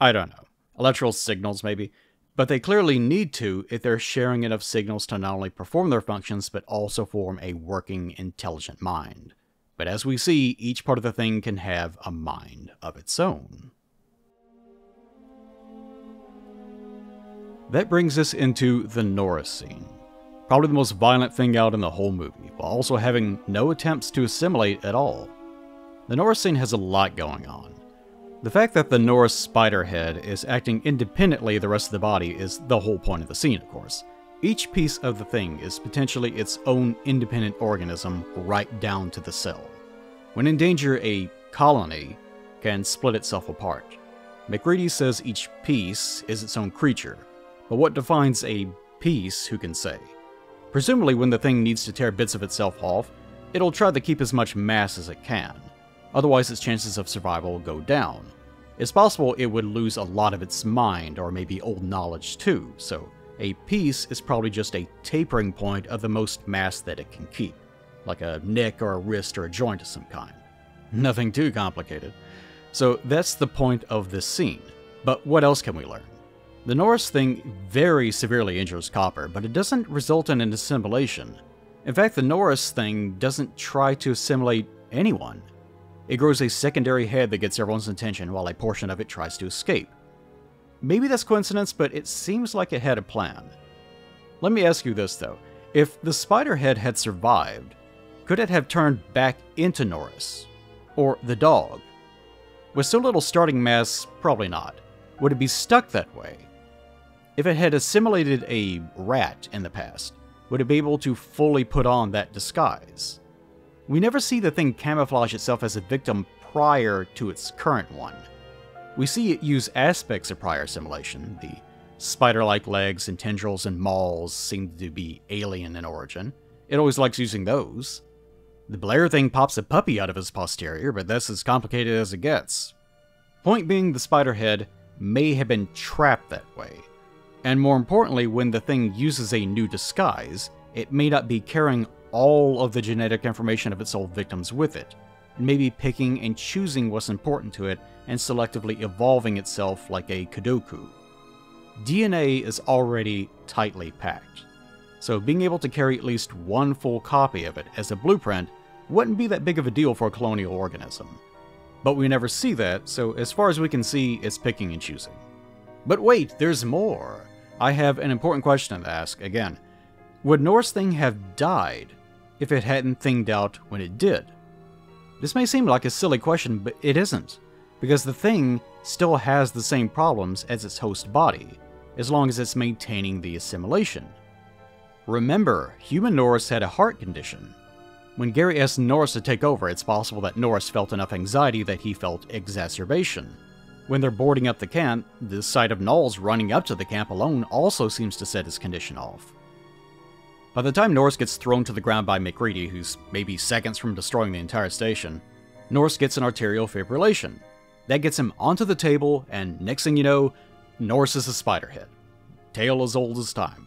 I don't know. Electrical signals, maybe. But they clearly need to if they're sharing enough signals to not only perform their functions, but also form a working, intelligent mind. But as we see, each part of the thing can have a mind of its own. That brings us into the Norris scene. Probably the most violent thing out in the whole movie, while also having no attempts to assimilate at all. The Norris scene has a lot going on. The fact that the Norris spider head is acting independently of the rest of the body is the whole point of the scene, of course. Each piece of the thing is potentially its own independent organism right down to the cell. When in danger, a colony can split itself apart. McReady says each piece is its own creature, but what defines a piece, who can say? Presumably when the thing needs to tear bits of itself off, it'll try to keep as much mass as it can. Otherwise its chances of survival go down. It's possible it would lose a lot of its mind, or maybe old knowledge too, so a piece is probably just a tapering point of the most mass that it can keep, like a neck or a wrist or a joint of some kind. Nothing too complicated. So that's the point of this scene. But what else can we learn? The Norris thing very severely injures Copper, but it doesn't result in an assimilation. In fact, the Norris thing doesn't try to assimilate anyone. It grows a secondary head that gets everyone's attention while a portion of it tries to escape. Maybe that's coincidence, but it seems like it had a plan. Let me ask you this though. If the spider head had survived, could it have turned back into Norris? Or the dog? With so little starting mass, probably not. Would it be stuck that way? If it had assimilated a rat in the past, would it be able to fully put on that disguise? We never see the thing camouflage itself as a victim prior to its current one. We see it use aspects of prior assimilation. The spider-like legs and tendrils and mauls seem to be alien in origin. It always likes using those. The Blair thing pops a puppy out of his posterior, but that's as complicated as it gets. Point being, the spider head may have been trapped that way. And more importantly, when the thing uses a new disguise, it may not be carrying all of the genetic information of its old victims with it, and maybe picking and choosing what's important to it and selectively evolving itself like a Kudoku. DNA is already tightly packed, so being able to carry at least one full copy of it as a blueprint wouldn't be that big of a deal for a colonial organism. But we never see that, so as far as we can see, it's picking and choosing. But wait, there's more! I have an important question to ask again. Would Norris Thing have died if it hadn't thinged out when it did? This may seem like a silly question, but it isn't, because the thing still has the same problems as its host body, as long as it's maintaining the assimilation. Remember, human Norris had a heart condition. When Gary asked Norris to take over, it's possible that Norris felt enough anxiety that he felt exacerbation. When they're boarding up the camp, the sight of Knowles running up to the camp alone also seems to set his condition off. By the time Norris gets thrown to the ground by McReady, who's maybe seconds from destroying the entire station, Norris gets an arterial fibrillation. That gets him onto the table, and next thing you know, Norris is a spiderhead. Tale as old as time.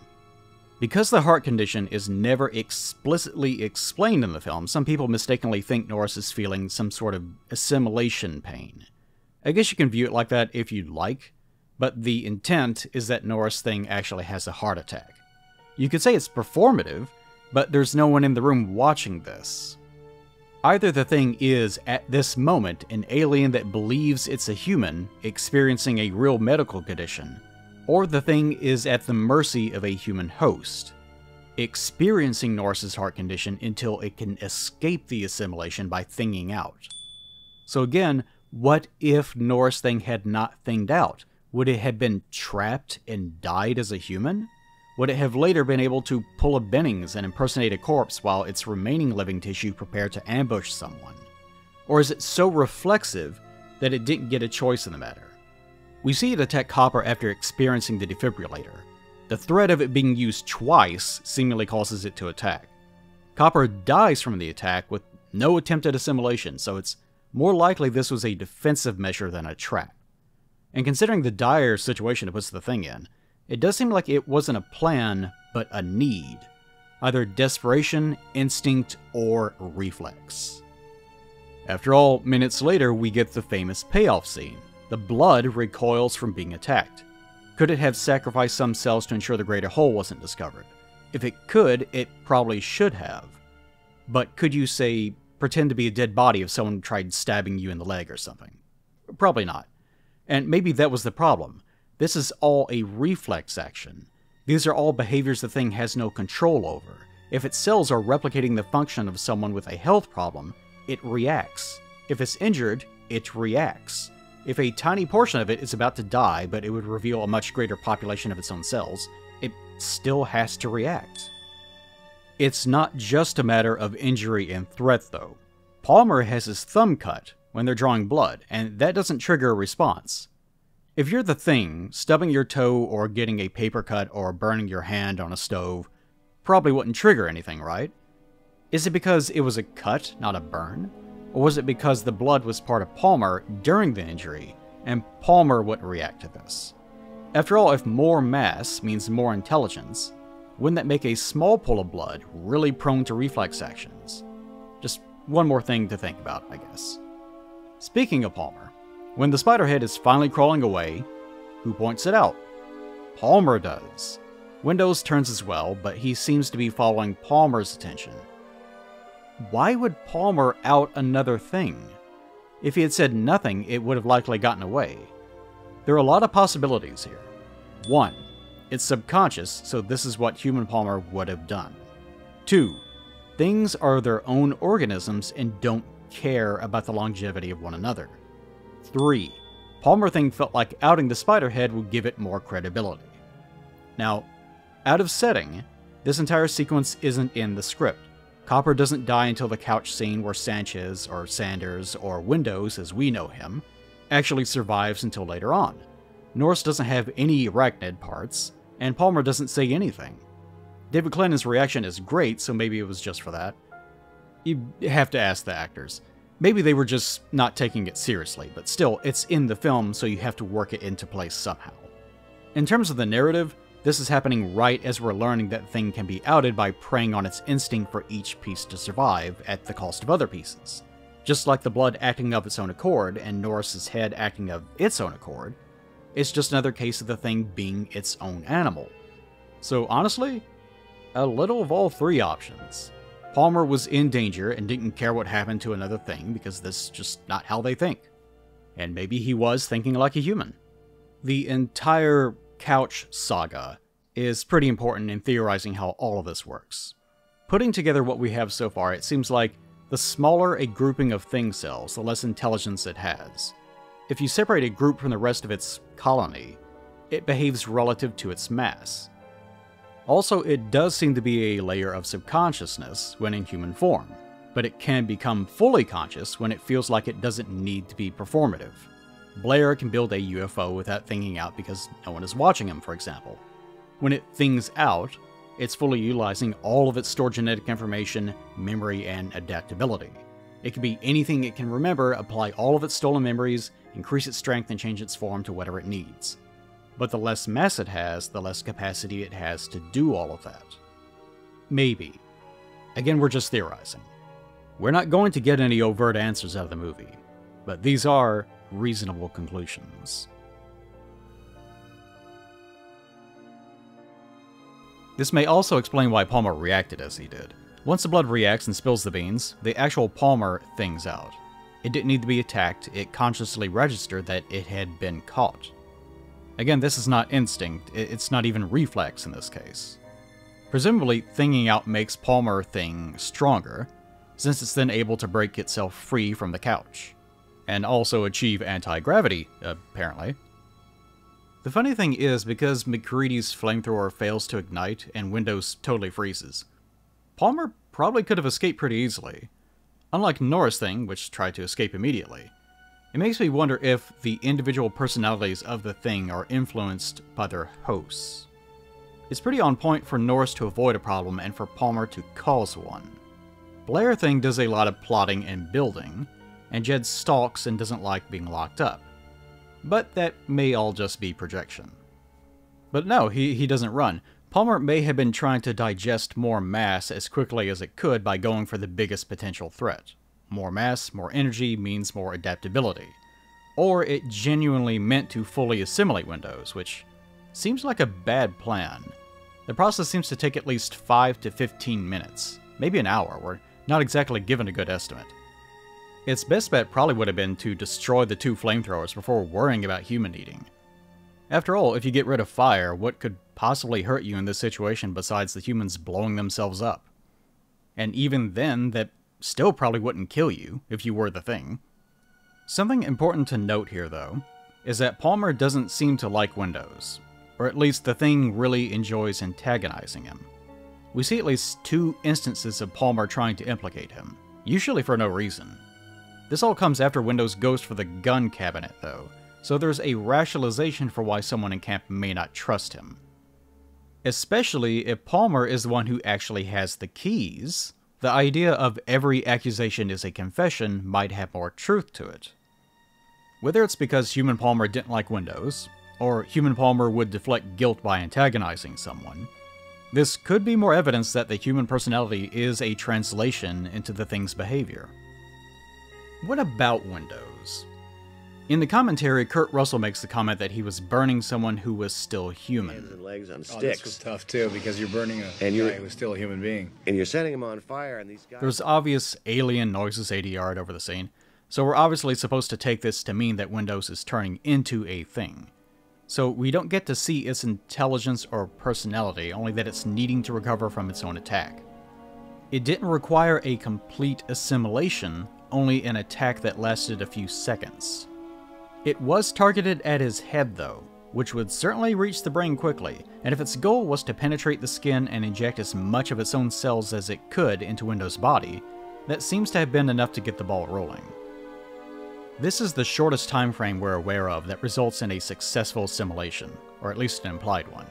Because the heart condition is never explicitly explained in the film, some people mistakenly think Norris is feeling some sort of assimilation pain. I guess you can view it like that if you'd like, but the intent is that Norris thing actually has a heart attack. You could say it's performative, but there's no one in the room watching this. Either the thing is, at this moment, an alien that believes it's a human experiencing a real medical condition, or the thing is at the mercy of a human host, experiencing Norris's heart condition until it can escape the assimilation by thinging out. So again, what if Norris thing had not thinged out? Would it have been trapped and died as a human? Would it have later been able to pull a Bennings and impersonate a corpse while its remaining living tissue prepared to ambush someone? Or is it so reflexive that it didn't get a choice in the matter? We see it attack Copper after experiencing the defibrillator. The threat of it being used twice seemingly causes it to attack. Copper dies from the attack with no attempt at assimilation, so it's more likely this was a defensive measure than a trap. And considering the dire situation it puts the thing in, it does seem like it wasn't a plan, but a need. Either desperation, instinct, or reflex. After all, minutes later we get the famous payoff scene. The blood recoils from being attacked. Could it have sacrificed some cells to ensure the greater whole wasn't discovered? If it could, it probably should have. But could you, say, pretend to be a dead body if someone tried stabbing you in the leg or something? Probably not. And maybe that was the problem. This is all a reflex action. These are all behaviors the thing has no control over. If its cells are replicating the function of someone with a health problem, it reacts. If it's injured, it reacts. If a tiny portion of it is about to die, but it would reveal a much greater population of its own cells, it still has to react. It's not just a matter of injury and threat, though. Palmer has his thumb cut when they're drawing blood, and that doesn't trigger a response. If you're the thing, stubbing your toe or getting a paper cut or burning your hand on a stove probably wouldn't trigger anything, right? Is it because it was a cut, not a burn? Or was it because the blood was part of Palmer during the injury, and Palmer wouldn't react to this? After all, if more mass means more intelligence, wouldn't that make a small pool of blood really prone to reflex actions? Just one more thing to think about, I guess. Speaking of Palmer, when the spiderhead is finally crawling away, who points it out? Palmer does. Windows turns as well, but he seems to be following Palmer's attention. Why would Palmer out another thing? If he had said nothing, it would have likely gotten away. There are a lot of possibilities here. 1. It's subconscious, so this is what human Palmer would have done. 2. Things are their own organisms and don't care about the longevity of one another. 3. Palmer thing felt like outing the spiderhead would give it more credibility. Now, out of setting, this entire sequence isn't in the script. Copper doesn't die until the couch scene where Sanchez, or Sanders, or Windows as we know him, actually survives until later on. Norris doesn't have any arachnid parts, and Palmer doesn't say anything. David Clinton's reaction is great, so maybe it was just for that. You have to ask the actors. Maybe they were just not taking it seriously, but still, it's in the film, so you have to work it into place somehow. In terms of the narrative, this is happening right as we're learning that thing can be outed by preying on its instinct for each piece to survive at the cost of other pieces. Just like the blood acting of its own accord and Norris's head acting of its own accord, it's just another case of the thing being its own animal. So honestly, a little of all three options. Palmer was in danger and didn't care what happened to another thing because that's just not how they think. And maybe he was thinking like a human. The entire couch saga is pretty important in theorizing how all of this works. Putting together what we have so far, it seems like the smaller a grouping of thing cells, the less intelligence it has. If you separate a group from the rest of its colony, it behaves relative to its mass. Also, it does seem to be a layer of subconsciousness when in human form, but it can become fully conscious when it feels like it doesn't need to be performative. Blair can build a UFO without thinking out because no one is watching him, for example. When it things out, it's fully utilizing all of its stored genetic information, memory, and adaptability. It can be anything it can remember, apply all of its stolen memories, increase its strength, and change its form to whatever it needs. But the less mass it has, the less capacity it has to do all of that. Maybe. Again, we're just theorizing. We're not going to get any overt answers out of the movie, but these are reasonable conclusions. This may also explain why Palmer reacted as he did. Once the blood reacts and spills the beans, the actual Palmer things out. It didn't need to be attacked, it consciously registered that it had been caught. Again, this is not instinct, it's not even reflex in this case. Presumably, thinging out makes Palmer thing stronger, since it's then able to break itself free from the couch. And also achieve anti-gravity, apparently. The funny thing is, because McCready's flamethrower fails to ignite and Windows totally freezes, Palmer probably could have escaped pretty easily. Unlike Nora's thing, which tried to escape immediately. It makes me wonder if the individual personalities of the thing are influenced by their hosts. It's pretty on point for Norris to avoid a problem and for Palmer to cause one. Blair thing does a lot of plotting and building, and Jed stalks and doesn't like being locked up. But that may all just be projection. But no, he doesn't run. Palmer may have been trying to digest more mass as quickly as it could by going for the biggest potential threat. More mass, more energy means more adaptability. Or it genuinely meant to fully assimilate Windows, which seems like a bad plan. The process seems to take at least 5 to 15 minutes, maybe an hour. We're not exactly given a good estimate. Its best bet probably would have been to destroy the 2 flamethrowers before worrying about human eating. After all, if you get rid of fire, what could possibly hurt you in this situation besides the humans blowing themselves up? And even then, that still probably wouldn't kill you, if you were the thing. Something important to note here, though, is that Palmer doesn't seem to like Windows, or at least the thing really enjoys antagonizing him. We see at least 2 instances of Palmer trying to implicate him, usually for no reason. This all comes after Windows goes for the gun cabinet, though, so there's a rationalization for why someone in camp may not trust him. Especially if Palmer is the one who actually has the keys, the idea of every accusation is a confession might have more truth to it. Whether it's because Human Palmer didn't like Windows, or Human Palmer would deflect guilt by antagonizing someone, this could be more evidence that the human personality is a translation into the thing's behavior. What about Windows? In the commentary, Kurt Russell makes the comment that he was burning someone who was still Hands human. and legs on sticks. Oh, this was tough too, because you're burning a guy who was still a human being. And you're setting him on fire, and these guys... There's obvious alien noises ADR'd over the scene, so we're obviously supposed to take this to mean that Windows is turning into a thing. So we don't get to see its intelligence or personality, only that it's needing to recover from its own attack. It didn't require a complete assimilation, only an attack that lasted a few seconds. It was targeted at his head though, which would certainly reach the brain quickly, and if its goal was to penetrate the skin and inject as much of its own cells as it could into Windows' body, that seems to have been enough to get the ball rolling. This is the shortest time frame we're aware of that results in a successful assimilation, or at least an implied one.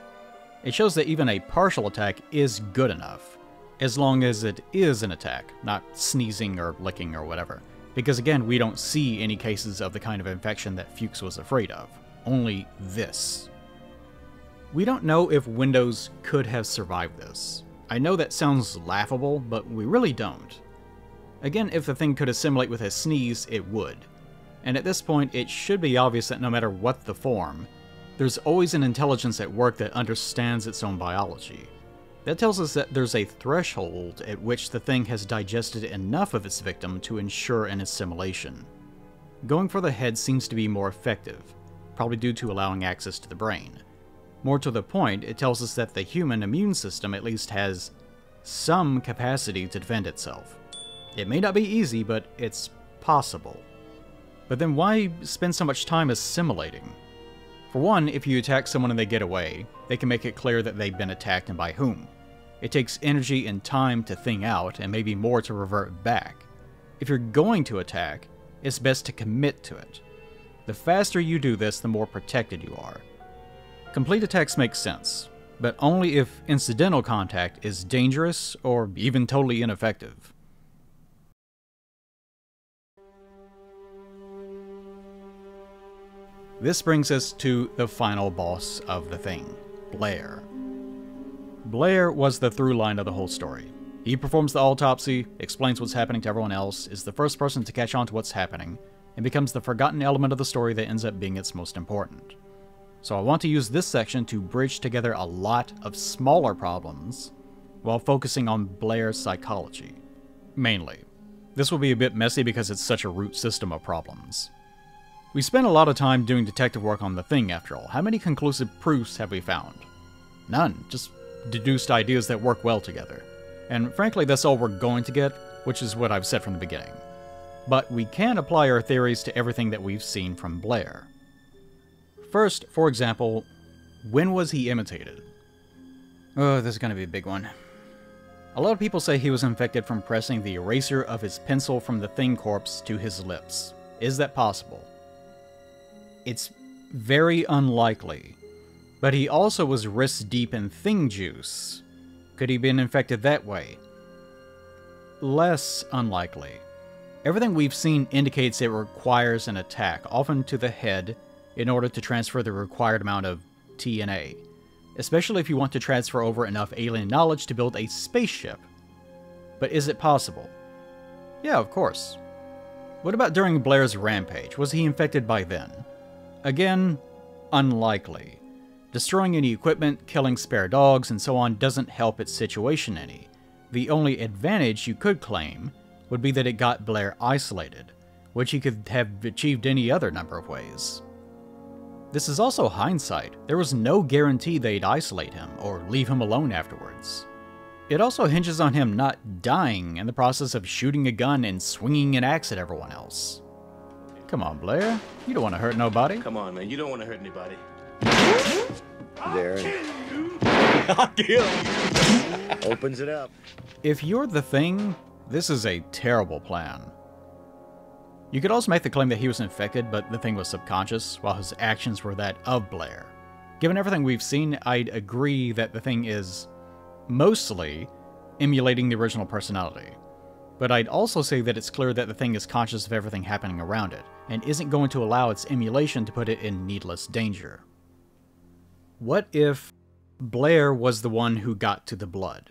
It shows that even a partial attack is good enough, as long as it is an attack, not sneezing or licking or whatever. Because again, we don't see any cases of the kind of infection that Fuchs was afraid of. Only this. We don't know if Windows could have survived this. I know that sounds laughable, but we really don't. Again, if the thing could assimilate with a sneeze, it would. And at this point, it should be obvious that no matter what the form, there's always an intelligence at work that understands its own biology. That tells us that there's a threshold at which the thing has digested enough of its victim to ensure an assimilation. Going for the head seems to be more effective, probably due to allowing access to the brain. More to the point, it tells us that the human immune system at least has some capacity to defend itself. It may not be easy, but it's possible. But then why spend so much time assimilating? For one, if you attack someone and they get away, they can make it clear that they've been attacked and by whom. It takes energy and time to thing out, and maybe more to revert back. If you're going to attack, it's best to commit to it. The faster you do this, the more protected you are. Complete attacks make sense, but only if incidental contact is dangerous or even totally ineffective. This brings us to the final boss of the thing, Blair. Blair was the through line of the whole story. He performs the autopsy, explains what's happening to everyone else, is the first person to catch on to what's happening, and becomes the forgotten element of the story that ends up being its most important. So I want to use this section to bridge together a lot of smaller problems while focusing on Blair's psychology. Mainly. This will be a bit messy because it's such a root system of problems. We spent a lot of time doing detective work on the thing after all. How many conclusive proofs have we found? None. Just deduced ideas that work well together. And frankly, that's all we're going to get, which is what I've said from the beginning. But we can apply our theories to everything that we've seen from Blair. First, for example, when was he imitated? Oh, this is going to be a big one. A lot of people say he was infected from pressing the eraser of his pencil from the thing corpse to his lips. Is that possible? It's very unlikely. But he also was wrist deep in thing juice. Could he have been infected that way? Less unlikely. Everything we've seen indicates it requires an attack, often to the head, in order to transfer the required amount of TNA. Especially if you want to transfer over enough alien knowledge to build a spaceship. But is it possible? Yeah, of course. What about during Blair's rampage? Was he infected by then? Again, unlikely. Destroying any equipment, killing spare dogs, and so on doesn't help its situation any. The only advantage you could claim would be that it got Blair isolated, which he could have achieved any other number of ways. This is also hindsight. There was no guarantee they'd isolate him, or leave him alone afterwards. It also hinges on him not dying in the process of shooting a gun and swinging an axe at everyone else. Come on, Blair. You don't want to hurt nobody. Come on, man. You don't want to hurt anybody. There. I'll kill you. Opens it up. If you're the thing, this is a terrible plan. You could also make the claim that he was infected, but the thing was subconscious, while his actions were that of Blair. Given everything we've seen, I'd agree that the thing is mostly emulating the original personality. But I'd also say that it's clear that the thing is conscious of everything happening around it, and isn't going to allow its emulation to put it in needless danger. What if Blair was the one who got to the blood?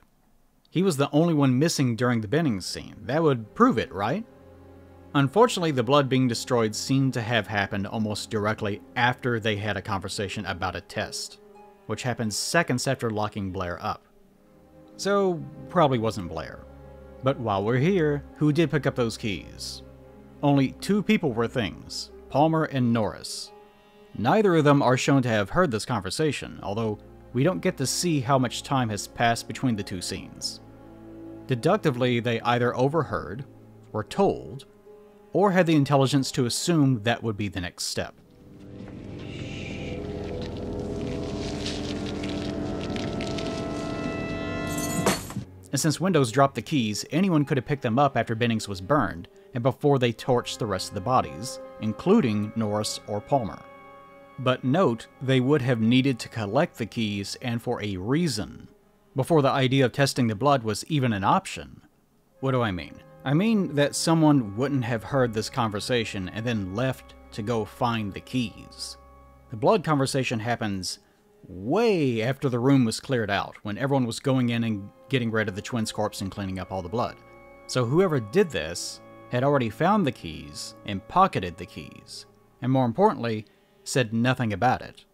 He was the only one missing during the Bennings scene. That would prove it, right? Unfortunately, the blood being destroyed seemed to have happened almost directly after they had a conversation about a test, which happened seconds after locking Blair up. So, probably wasn't Blair. But while we're here, who did pick up those keys? Only two people were things, Palmer and Norris. Neither of them are shown to have heard this conversation, although we don't get to see how much time has passed between the two scenes. Deductively, they either overheard, were told, or had the intelligence to assume that would be the next step. And since Windows dropped the keys, anyone could have picked them up after Bennings was burned, and before they torched the rest of the bodies, including Norris or Palmer. But note, they would have needed to collect the keys, and for a reason, before the idea of testing the blood was even an option. What do I mean? I mean that someone wouldn't have heard this conversation and then left to go find the keys. The blood conversation happens way after the room was cleared out, when everyone was going in and getting rid of the twins' corpse and cleaning up all the blood. So whoever did this had already found the keys and pocketed the keys, and more importantly, said nothing about it.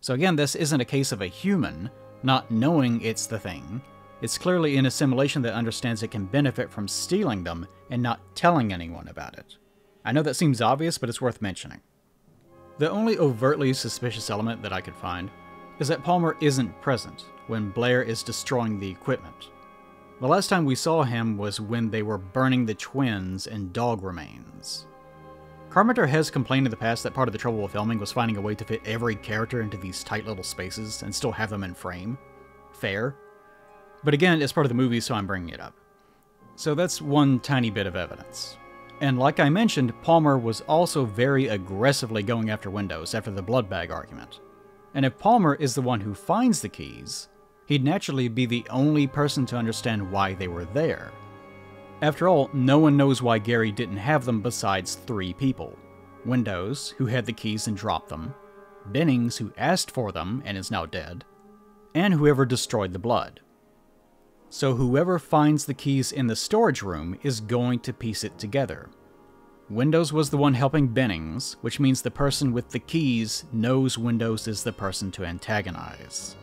So again, this isn't a case of a human not knowing it's the thing. It's clearly an assimilation that understands it can benefit from stealing them and not telling anyone about it. I know that seems obvious, but it's worth mentioning. The only overtly suspicious element that I could find is that Palmer isn't present when Blair is destroying the equipment. The last time we saw him was when they were burning the twins and dog remains. Carpenter has complained in the past that part of the trouble with filming was finding a way to fit every character into these tight little spaces and still have them in frame. Fair. But again, it's part of the movie, so I'm bringing it up. So that's one tiny bit of evidence. And like I mentioned, Palmer was also very aggressively going after Windows after the blood bag argument. And if Palmer is the one who finds the keys, he'd naturally be the only person to understand why they were there. After all, no one knows why Gary didn't have them besides 3 people. Windows, who had the keys and dropped them, Bennings, who asked for them and is now dead, and whoever destroyed the blood. So whoever finds the keys in the storage room is going to piece it together. Windows was the one helping Bennings, which means the person with the keys knows Windows is the person to antagonize.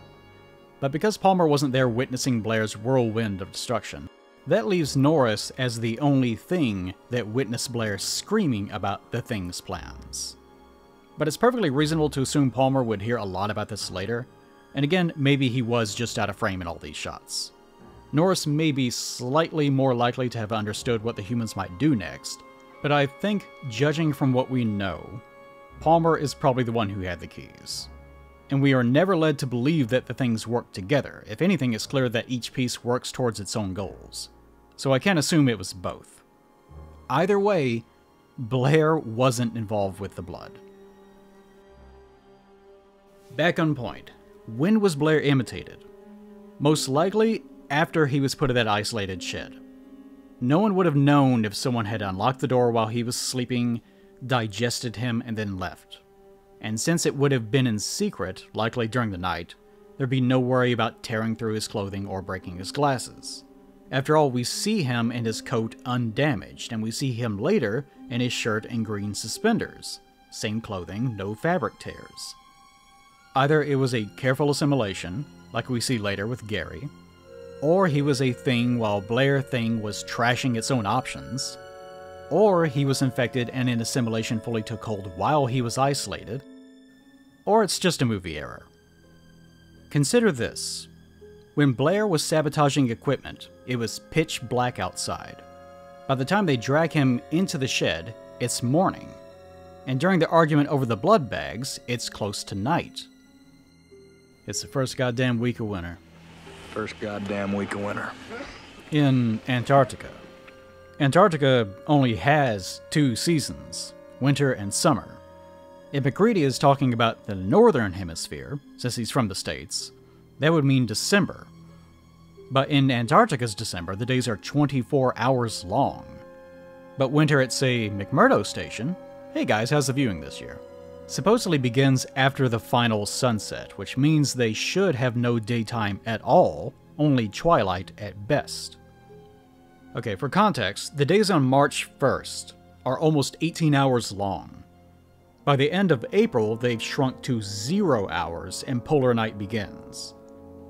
But because Palmer wasn't there witnessing Blair's whirlwind of destruction, that leaves Norris as the only thing that witnessed Blair screaming about the Thing's plans. But it's perfectly reasonable to assume Palmer would hear a lot about this later, and again, maybe he was just out of frame in all these shots. Norris may be slightly more likely to have understood what the humans might do next, but I think, judging from what we know, Palmer is probably the one who had the keys. And we are never led to believe that the things work together. If anything, it's clear that each piece works towards its own goals. So I can't assume it was both. Either way, Blair wasn't involved with the blood. Back on point. When was Blair imitated? Most likely after he was put in that isolated shed. No one would have known if someone had unlocked the door while he was sleeping, digested him, and then left. And since it would have been in secret, likely during the night, there'd be no worry about tearing through his clothing or breaking his glasses. After all, we see him in his coat undamaged, and we see him later in his shirt and green suspenders. Same clothing, no fabric tears. Either it was a careful assimilation, like we see later with Gary, or he was a thing while Blair Thing was trashing its own options, or he was infected and an assimilation fully took hold while he was isolated, or it's just a movie error. Consider this. When Blair was sabotaging equipment, it was pitch black outside. By the time they drag him into the shed, it's morning. And during the argument over the blood bags, it's close to night. It's the first goddamn week of winter. First goddamn week of winter. In Antarctica. Antarctica only has 2 seasons, winter and summer. If McCready is talking about the northern hemisphere, since he's from the States, that would mean December. But in Antarctica's December, the days are 24 hours long. But winter at, say, McMurdo Station, hey guys, how's the viewing this year? Supposedly begins after the final sunset, which means they should have no daytime at all, only twilight at best. Okay, for context, the days on March 1st are almost 18 hours long. By the end of April, they've shrunk to 0 hours and polar night begins.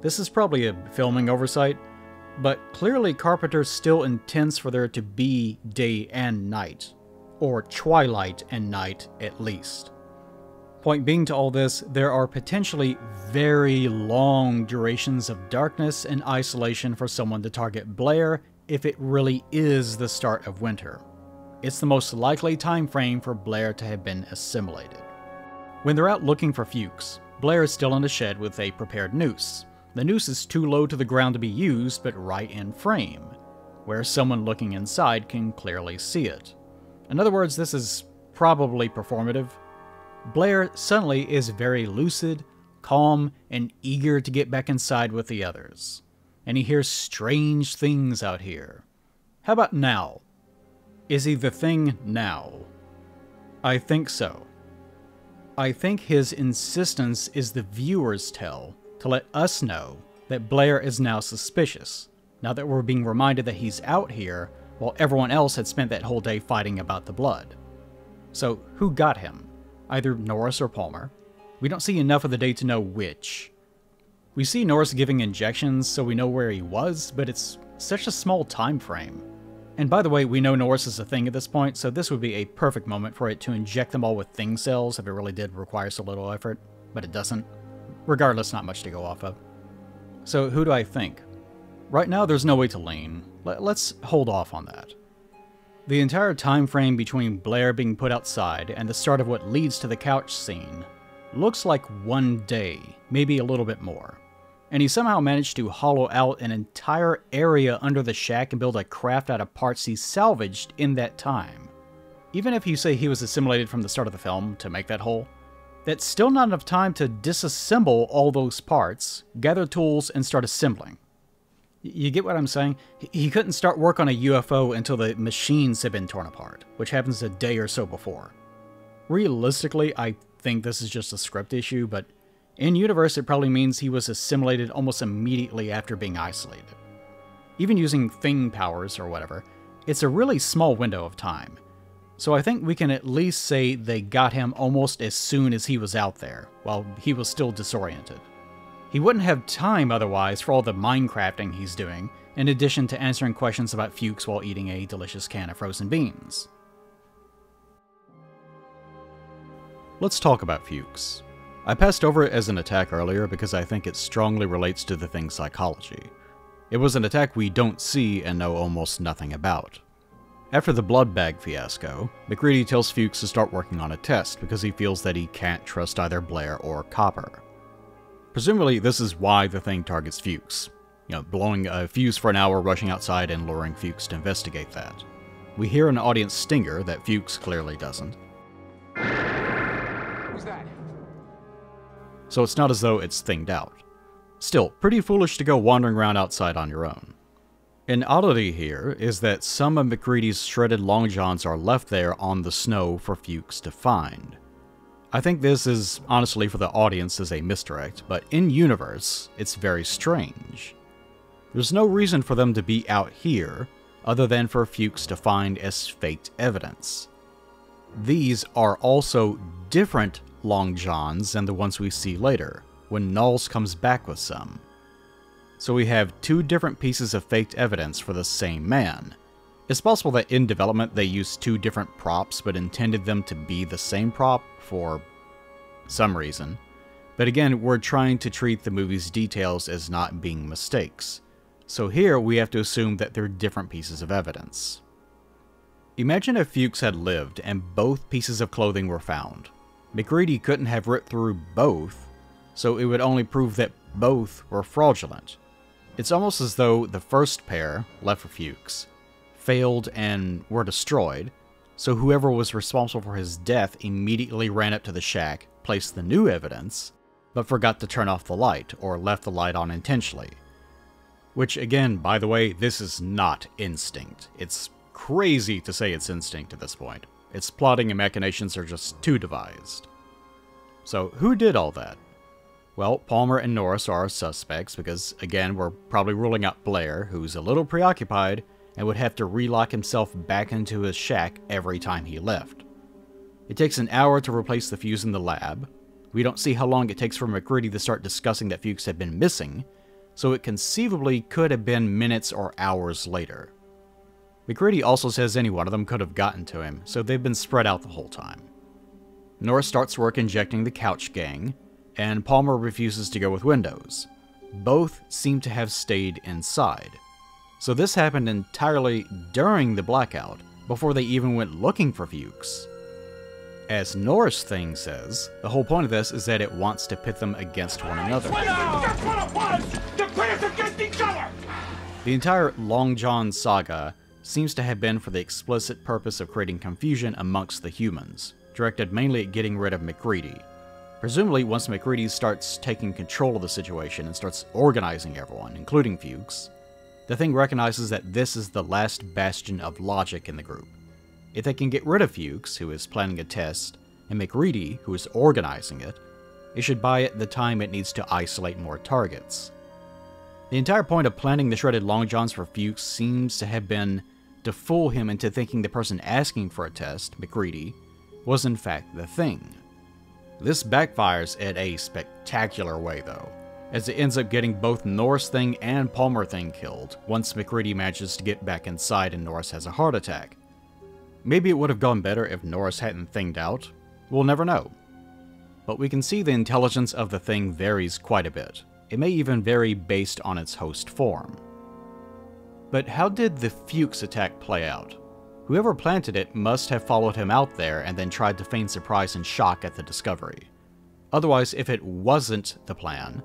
This is probably a filming oversight, but clearly Carpenter still intends for there to be day and night, or twilight and night at least. Point being to all this, there are potentially very long durations of darkness and isolation for someone to target Blair if it really is the start of winter. It's the most likely time frame for Blair to have been assimilated. When they're out looking for Fuchs, Blair is still in the shed with a prepared noose. The noose is too low to the ground to be used, but right in frame, where someone looking inside can clearly see it. In other words, this is probably performative. Blair suddenly is very lucid, calm, and eager to get back inside with the others. And he hears strange things out here. How about now? Is he the thing now? I think so. I think his insistence is the viewer's tell to let us know that Blair is now suspicious, now that we're being reminded that he's out here while everyone else had spent that whole day fighting about the blood. So who got him? Either Norris or Palmer. We don't see enough of the day to know which. We see Norris giving injections so we know where he was, but it's such a small time frame. And by the way, we know Norris is a thing at this point, so this would be a perfect moment for it to inject them all with thing cells if it really did require so little effort, but it doesn't. Regardless, not much to go off of. So who do I think? Right now there's no way to lean. Let's hold off on that. The entire time frame between Blair being put outside and the start of what leads to the couch scene looks like one day, maybe a little bit more. And he somehow managed to hollow out an entire area under the shack and build a craft out of parts he salvaged in that time. Even if you say he was assimilated from the start of the film to make that hole, that's still not enough time to disassemble all those parts, gather tools, and start assembling. You get what I'm saying? He couldn't start work on a UFO until the machines had been torn apart, which happens a day or so before. Realistically, I think this is just a script issue, but in-universe it probably means he was assimilated almost immediately after being isolated. Even using thing powers or whatever, it's a really small window of time. So I think we can at least say they got him almost as soon as he was out there, while he was still disoriented. He wouldn't have time otherwise for all the Minecrafting he's doing, in addition to answering questions about Fuchs while eating a delicious can of frozen beans. Let's talk about Fuchs. I passed over it as an attack earlier because I think it strongly relates to the thing's psychology. It was an attack we don't see and know almost nothing about. After the blood bag fiasco, MacReady tells Fuchs to start working on a test because he feels that he can't trust either Blair or Copper. Presumably, this is why the thing targets Fuchs. Blowing a fuse for an hour, rushing outside, and luring Fuchs to investigate that. We hear an audience stinger that Fuchs clearly doesn't. Who's that? So it's not as though it's thinged out. Still, pretty foolish to go wandering around outside on your own. An oddity here is that some of MacReady's shredded long johns are left there on the snow for Fuchs to find. I think this is honestly for the audience as a misdirect, but in-universe, it's very strange. There's no reason for them to be out here, other than for Fuchs to find as faked evidence. These are also different long johns than the ones we see later, when Knowles comes back with some. So we have two different pieces of faked evidence for the same man. It's possible that in development they used two different props but intended them to be the same prop for some reason. But again, we're trying to treat the movie's details as not being mistakes. So here we have to assume that they're different pieces of evidence. Imagine if Fuchs had lived and both pieces of clothing were found. MacReady couldn't have ripped through both, so it would only prove that both were fraudulent. It's almost as though the first pair, left for Fuchs, failed and were destroyed, so whoever was responsible for his death immediately ran up to the shack, placed the new evidence, but forgot to turn off the light, or left the light on intentionally. Which again, by the way, this is not instinct. It's crazy to say it's instinct at this point. Its plotting and machinations are just too devised. So who did all that? Well, Palmer and Norris are suspects because, again, we're probably ruling out Blair, who's a little preoccupied and would have to relock himself back into his shack every time he left. It takes an hour to replace the fuse in the lab. We don't see how long it takes for MacReady to start discussing that Fuchs had been missing, so it conceivably could have been minutes or hours later. MacReady also says any one of them could have gotten to him, so they've been spread out the whole time. Norris starts work injecting the couch gang, and Palmer refuses to go with Windows. Both seem to have stayed inside. So this happened entirely during the blackout, before they even went looking for Fuchs. As Norris Thing says, the whole point of this is that it wants to pit them against one another. That's what it was! To pit us against each other! The entire Long John saga seems to have been for the explicit purpose of creating confusion amongst the humans, directed mainly at getting rid of MacReady. Presumably, once MacReady starts taking control of the situation and starts organizing everyone, including Fuchs, the Thing recognizes that this is the last bastion of logic in the group. If they can get rid of Fuchs, who is planning a test, and MacReady, who is organizing it, it should buy it the time it needs to isolate more targets. The entire point of planning the shredded long johns for Fuchs seems to have been to fool him into thinking the person asking for a test, MacReady, was in fact the Thing. This backfires in a spectacular way though, as it ends up getting both Norris Thing and Palmer Thing killed once MacReady manages to get back inside and Norris has a heart attack. Maybe it would have gone better if Norris hadn't thinged out, we'll never know. But we can see the intelligence of the Thing varies quite a bit. It may even vary based on its host form. But how did the Fuchs attack play out? Whoever planted it must have followed him out there and then tried to feign surprise and shock at the discovery. Otherwise, if it wasn't the plan,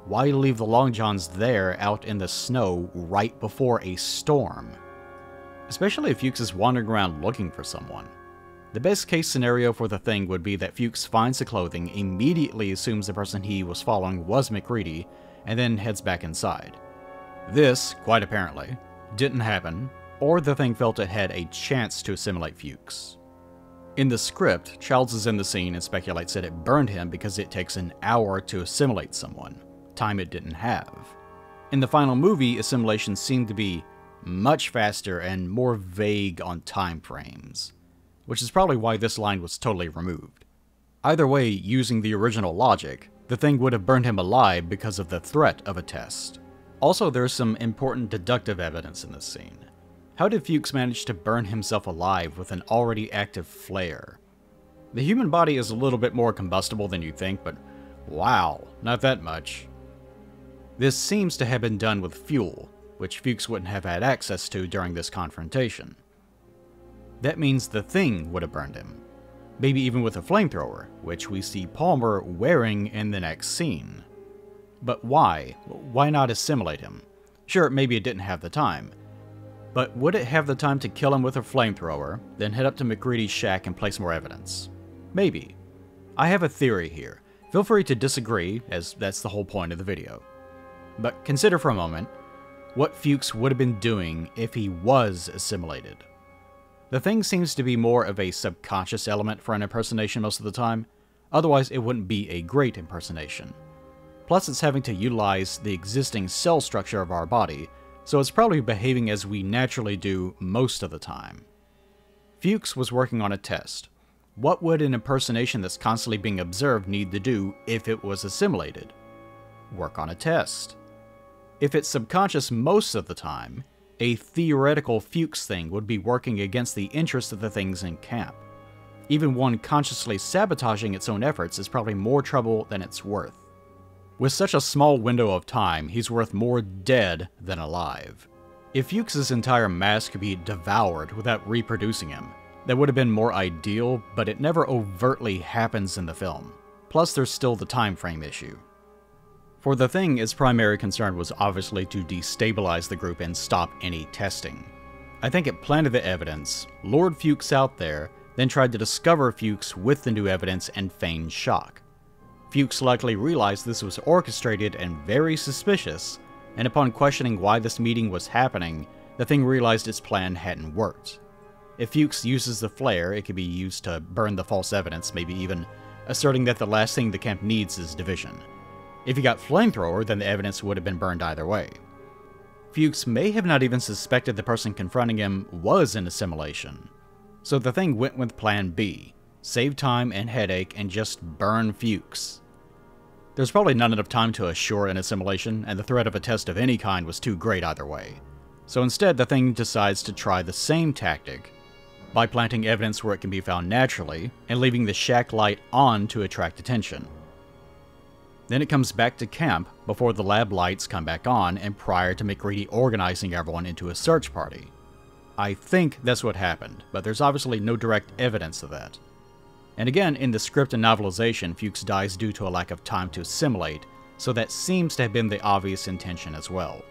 why leave the Long Johns there out in the snow right before a storm? Especially if Fuchs is wandering around looking for someone. The best case scenario for the Thing would be that Fuchs finds the clothing, immediately assumes the person he was following was MacReady, and then heads back inside. This, quite apparently, didn't happen, or the Thing felt it had a chance to assimilate Fuchs. In the script, Childs is in the scene and speculates that it burned him because it takes an hour to assimilate someone, time it didn't have. In the final movie, assimilation seemed to be much faster and more vague on time frames, which is probably why this line was totally removed. Either way, using the original logic, the thing would have burned him alive because of the threat of a test. Also, there's some important deductive evidence in this scene. How did Fuchs manage to burn himself alive with an already active flare? The human body is a little bit more combustible than you'd think, but wow, not that much. This seems to have been done with fuel, which Fuchs wouldn't have had access to during this confrontation. That means the thing would have burned him. Maybe even with a flamethrower, which we see Palmer wearing in the next scene. But why? Why not assimilate him? Sure, maybe it didn't have the time. But would it have the time to kill him with a flamethrower, then head up to McCready's shack and place more evidence? Maybe. I have a theory here. Feel free to disagree, as that's the whole point of the video. But consider for a moment what Fuchs would have been doing if he was assimilated. The thing seems to be more of a subconscious element for an impersonation most of the time, otherwise it wouldn't be a great impersonation. Plus it's having to utilize the existing cell structure of our body, so it's probably behaving as we naturally do most of the time. Fuchs was working on a test. What would an impersonation that's constantly being observed need to do if it was assimilated? Work on a test. If it's subconscious most of the time, a theoretical Fuchs thing would be working against the interest of the things in camp. Even one consciously sabotaging its own efforts is probably more trouble than it's worth. With such a small window of time, he's worth more dead than alive. If Fuchs' entire mass could be devoured without reproducing him, that would have been more ideal, but it never overtly happens in the film. Plus there's still the time frame issue. For the Thing, its primary concern was obviously to destabilize the group and stop any testing. I think it planted the evidence, lured Fuchs out there, then tried to discover Fuchs with the new evidence and feigned shock. Fuchs likely realized this was orchestrated and very suspicious, and upon questioning why this meeting was happening, the Thing realized its plan hadn't worked. If Fuchs uses the flare, it could be used to burn the false evidence, maybe even asserting that the last thing the camp needs is division. If he got flamethrower, then the evidence would have been burned either way. Fuchs may have not even suspected the person confronting him was in assimilation. So the Thing went with plan B, save time and headache and just burn Fuchs. There's probably not enough time to assure an assimilation, and the threat of a test of any kind was too great either way. So instead, the Thing decides to try the same tactic by planting evidence where it can be found naturally and leaving the shack light on to attract attention. Then it comes back to camp before the lab lights come back on and prior to McCready organizing everyone into a search party. I think that's what happened, but there's obviously no direct evidence of that. And again, in the script and novelization, Fuchs dies due to a lack of time to assimilate, so that seems to have been the obvious intention as well.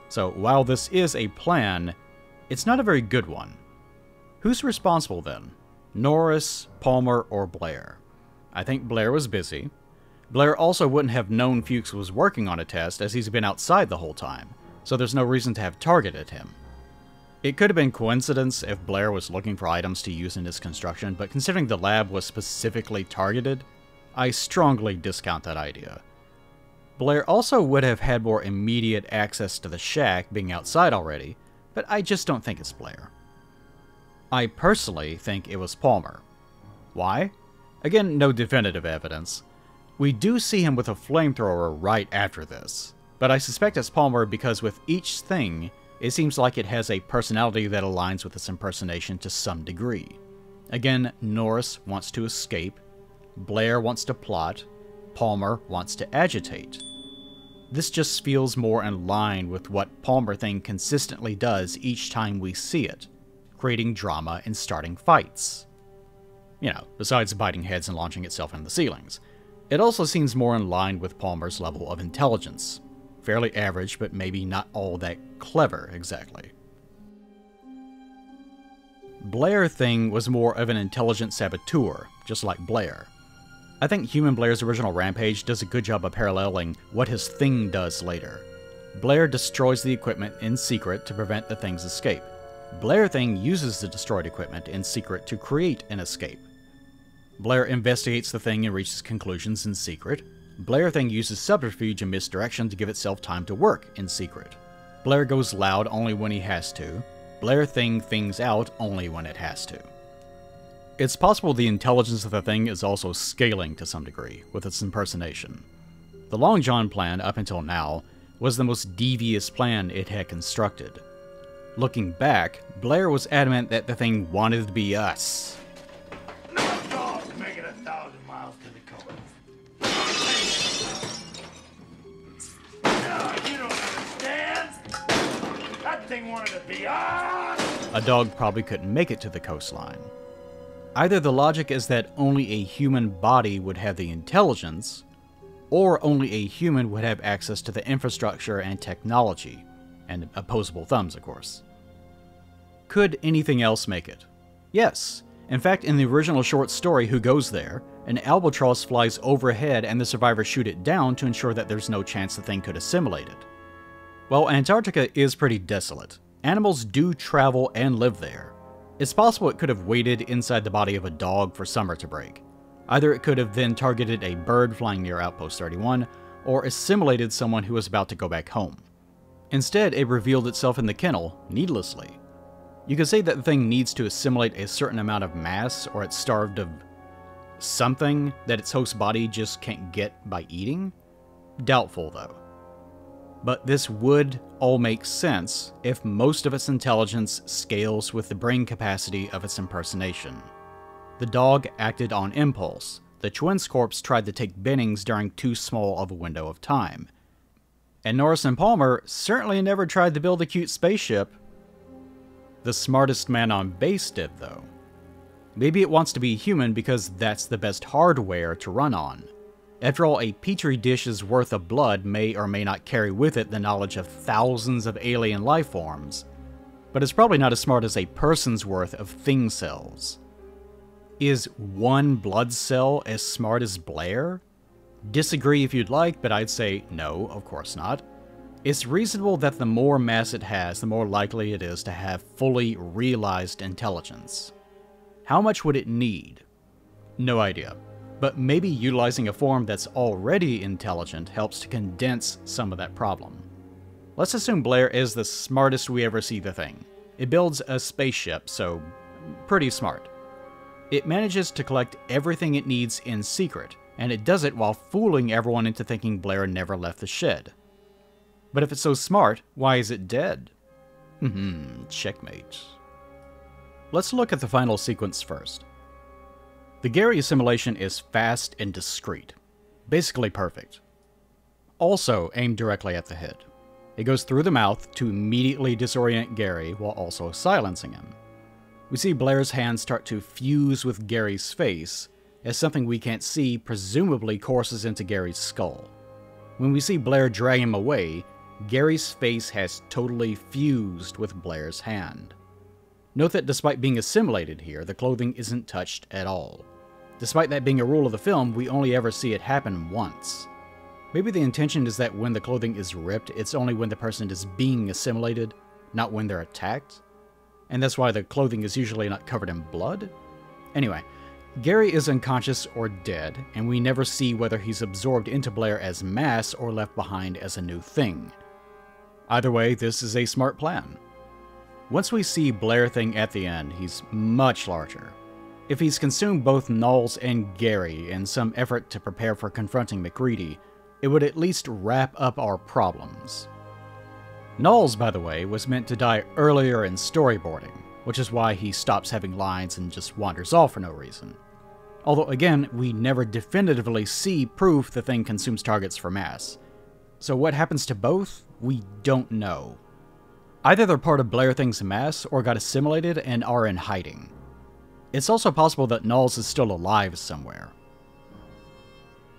So while this is a plan, it's not a very good one. Who's responsible then? Norris, Palmer, or Blair? I think Blair was busy. Blair also wouldn't have known Fuchs was working on a test as he's been outside the whole time, so there's no reason to have targeted him. It could have been coincidence if Blair was looking for items to use in his construction, but considering the lab was specifically targeted, I strongly discount that idea. Blair also would have had more immediate access to the shack being outside already, but I just don't think it's Blair. I personally think it was Palmer. Why? Again, no definitive evidence. We do see him with a flamethrower right after this, but I suspect it's Palmer because with each thing, it seems like it has a personality that aligns with its impersonation to some degree. Again, Norris wants to escape, Blair wants to plot, Palmer wants to agitate. This just feels more in line with what Palmer Thing consistently does each time we see it, creating drama and starting fights. You know, besides biting heads and launching itself into the ceilings. It also seems more in line with Palmer's level of intelligence. Fairly average, but maybe not all that clever, exactly. Blair Thing was more of an intelligent saboteur, just like Blair. I think Human Blair's original rampage does a good job of paralleling what his Thing does later. Blair destroys the equipment in secret to prevent the Thing's escape. Blair Thing uses the destroyed equipment in secret to create an escape. Blair investigates the thing and reaches conclusions in secret. Blair thing uses subterfuge and misdirection to give itself time to work in secret. Blair goes loud only when he has to. Blair thing things out only when it has to. It's possible the intelligence of the thing is also scaling to some degree with its impersonation. The Long John plan, up until now, was the most devious plan it had constructed. Looking back, Blair was adamant that the thing wanted to be us. No dog making 1,000 miles to the coast. No, you don't understand. That thing wanted to be us. A dog probably couldn't make it to the coastline. Either the logic is that only a human body would have the intelligence, or only a human would have access to the infrastructure and technology, and opposable thumbs, of course. Could anything else make it? Yes. In fact, in the original short story, Who Goes There?, an albatross flies overhead and the survivors shoot it down to ensure that there's no chance the thing could assimilate it. Well, Antarctica is pretty desolate. Animals do travel and live there. It's possible it could have waited inside the body of a dog for summer to break. Either it could have then targeted a bird flying near Outpost 31, or assimilated someone who was about to go back home. Instead, it revealed itself in the kennel, needlessly. You could say that the thing needs to assimilate a certain amount of mass, or it's starved of something that its host body just can't get by eating? Doubtful, though. But this would all make sense if most of its intelligence scales with the brain capacity of its impersonation. The dog acted on impulse. The twins' corpse tried to take Bennings during too small of a window of time. And Norris and Palmer certainly never tried to build a cute spaceship. The smartest man on base did, though. Maybe it wants to be human because that's the best hardware to run on. After all, a petri dish's worth of blood may or may not carry with it the knowledge of thousands of alien life forms, but it's probably not as smart as a person's worth of thing cells. Is one blood cell as smart as Blair? Disagree if you'd like, but I'd say no, of course not. It's reasonable that the more mass it has, the more likely it is to have fully realized intelligence. How much would it need? No idea. But maybe utilizing a form that's already intelligent helps to condense some of that problem. Let's assume Blair is the smartest we ever see the thing. It builds a spaceship, so pretty smart. It manages to collect everything it needs in secret, and it does it while fooling everyone into thinking Blair never left the shed. But if it's so smart, why is it dead? Checkmate. Let's look at the final sequence first. The Gary assimilation is fast and discreet, basically perfect. Also aimed directly at the head. It goes through the mouth to immediately disorient Gary while also silencing him. We see Blair's hands start to fuse with Gary's face as something we can't see presumably courses into Gary's skull. When we see Blair drag him away, Gary's face has totally fused with Blair's hand. Note that despite being assimilated here, the clothing isn't touched at all. Despite that being a rule of the film, we only ever see it happen once. Maybe the intention is that when the clothing is ripped, it's only when the person is being assimilated, not when they're attacked. And that's why the clothing is usually not covered in blood? Anyway, Gary is unconscious or dead, and we never see whether he's absorbed into Blair as mass or left behind as a new thing. Either way, this is a smart plan. Once we see Blair thing at the end, he's much larger. If he's consumed both Knowles and Gary in some effort to prepare for confronting MacReady, it would at least wrap up our problems. Knowles, by the way, was meant to die earlier in storyboarding, which is why he stops having lines and just wanders off for no reason. Although again, we never definitively see proof the thing consumes targets for mass. So what happens to both? We don't know. Either they're part of Blair Thing's mass or got assimilated and are in hiding. It's also possible that Knowles is still alive somewhere.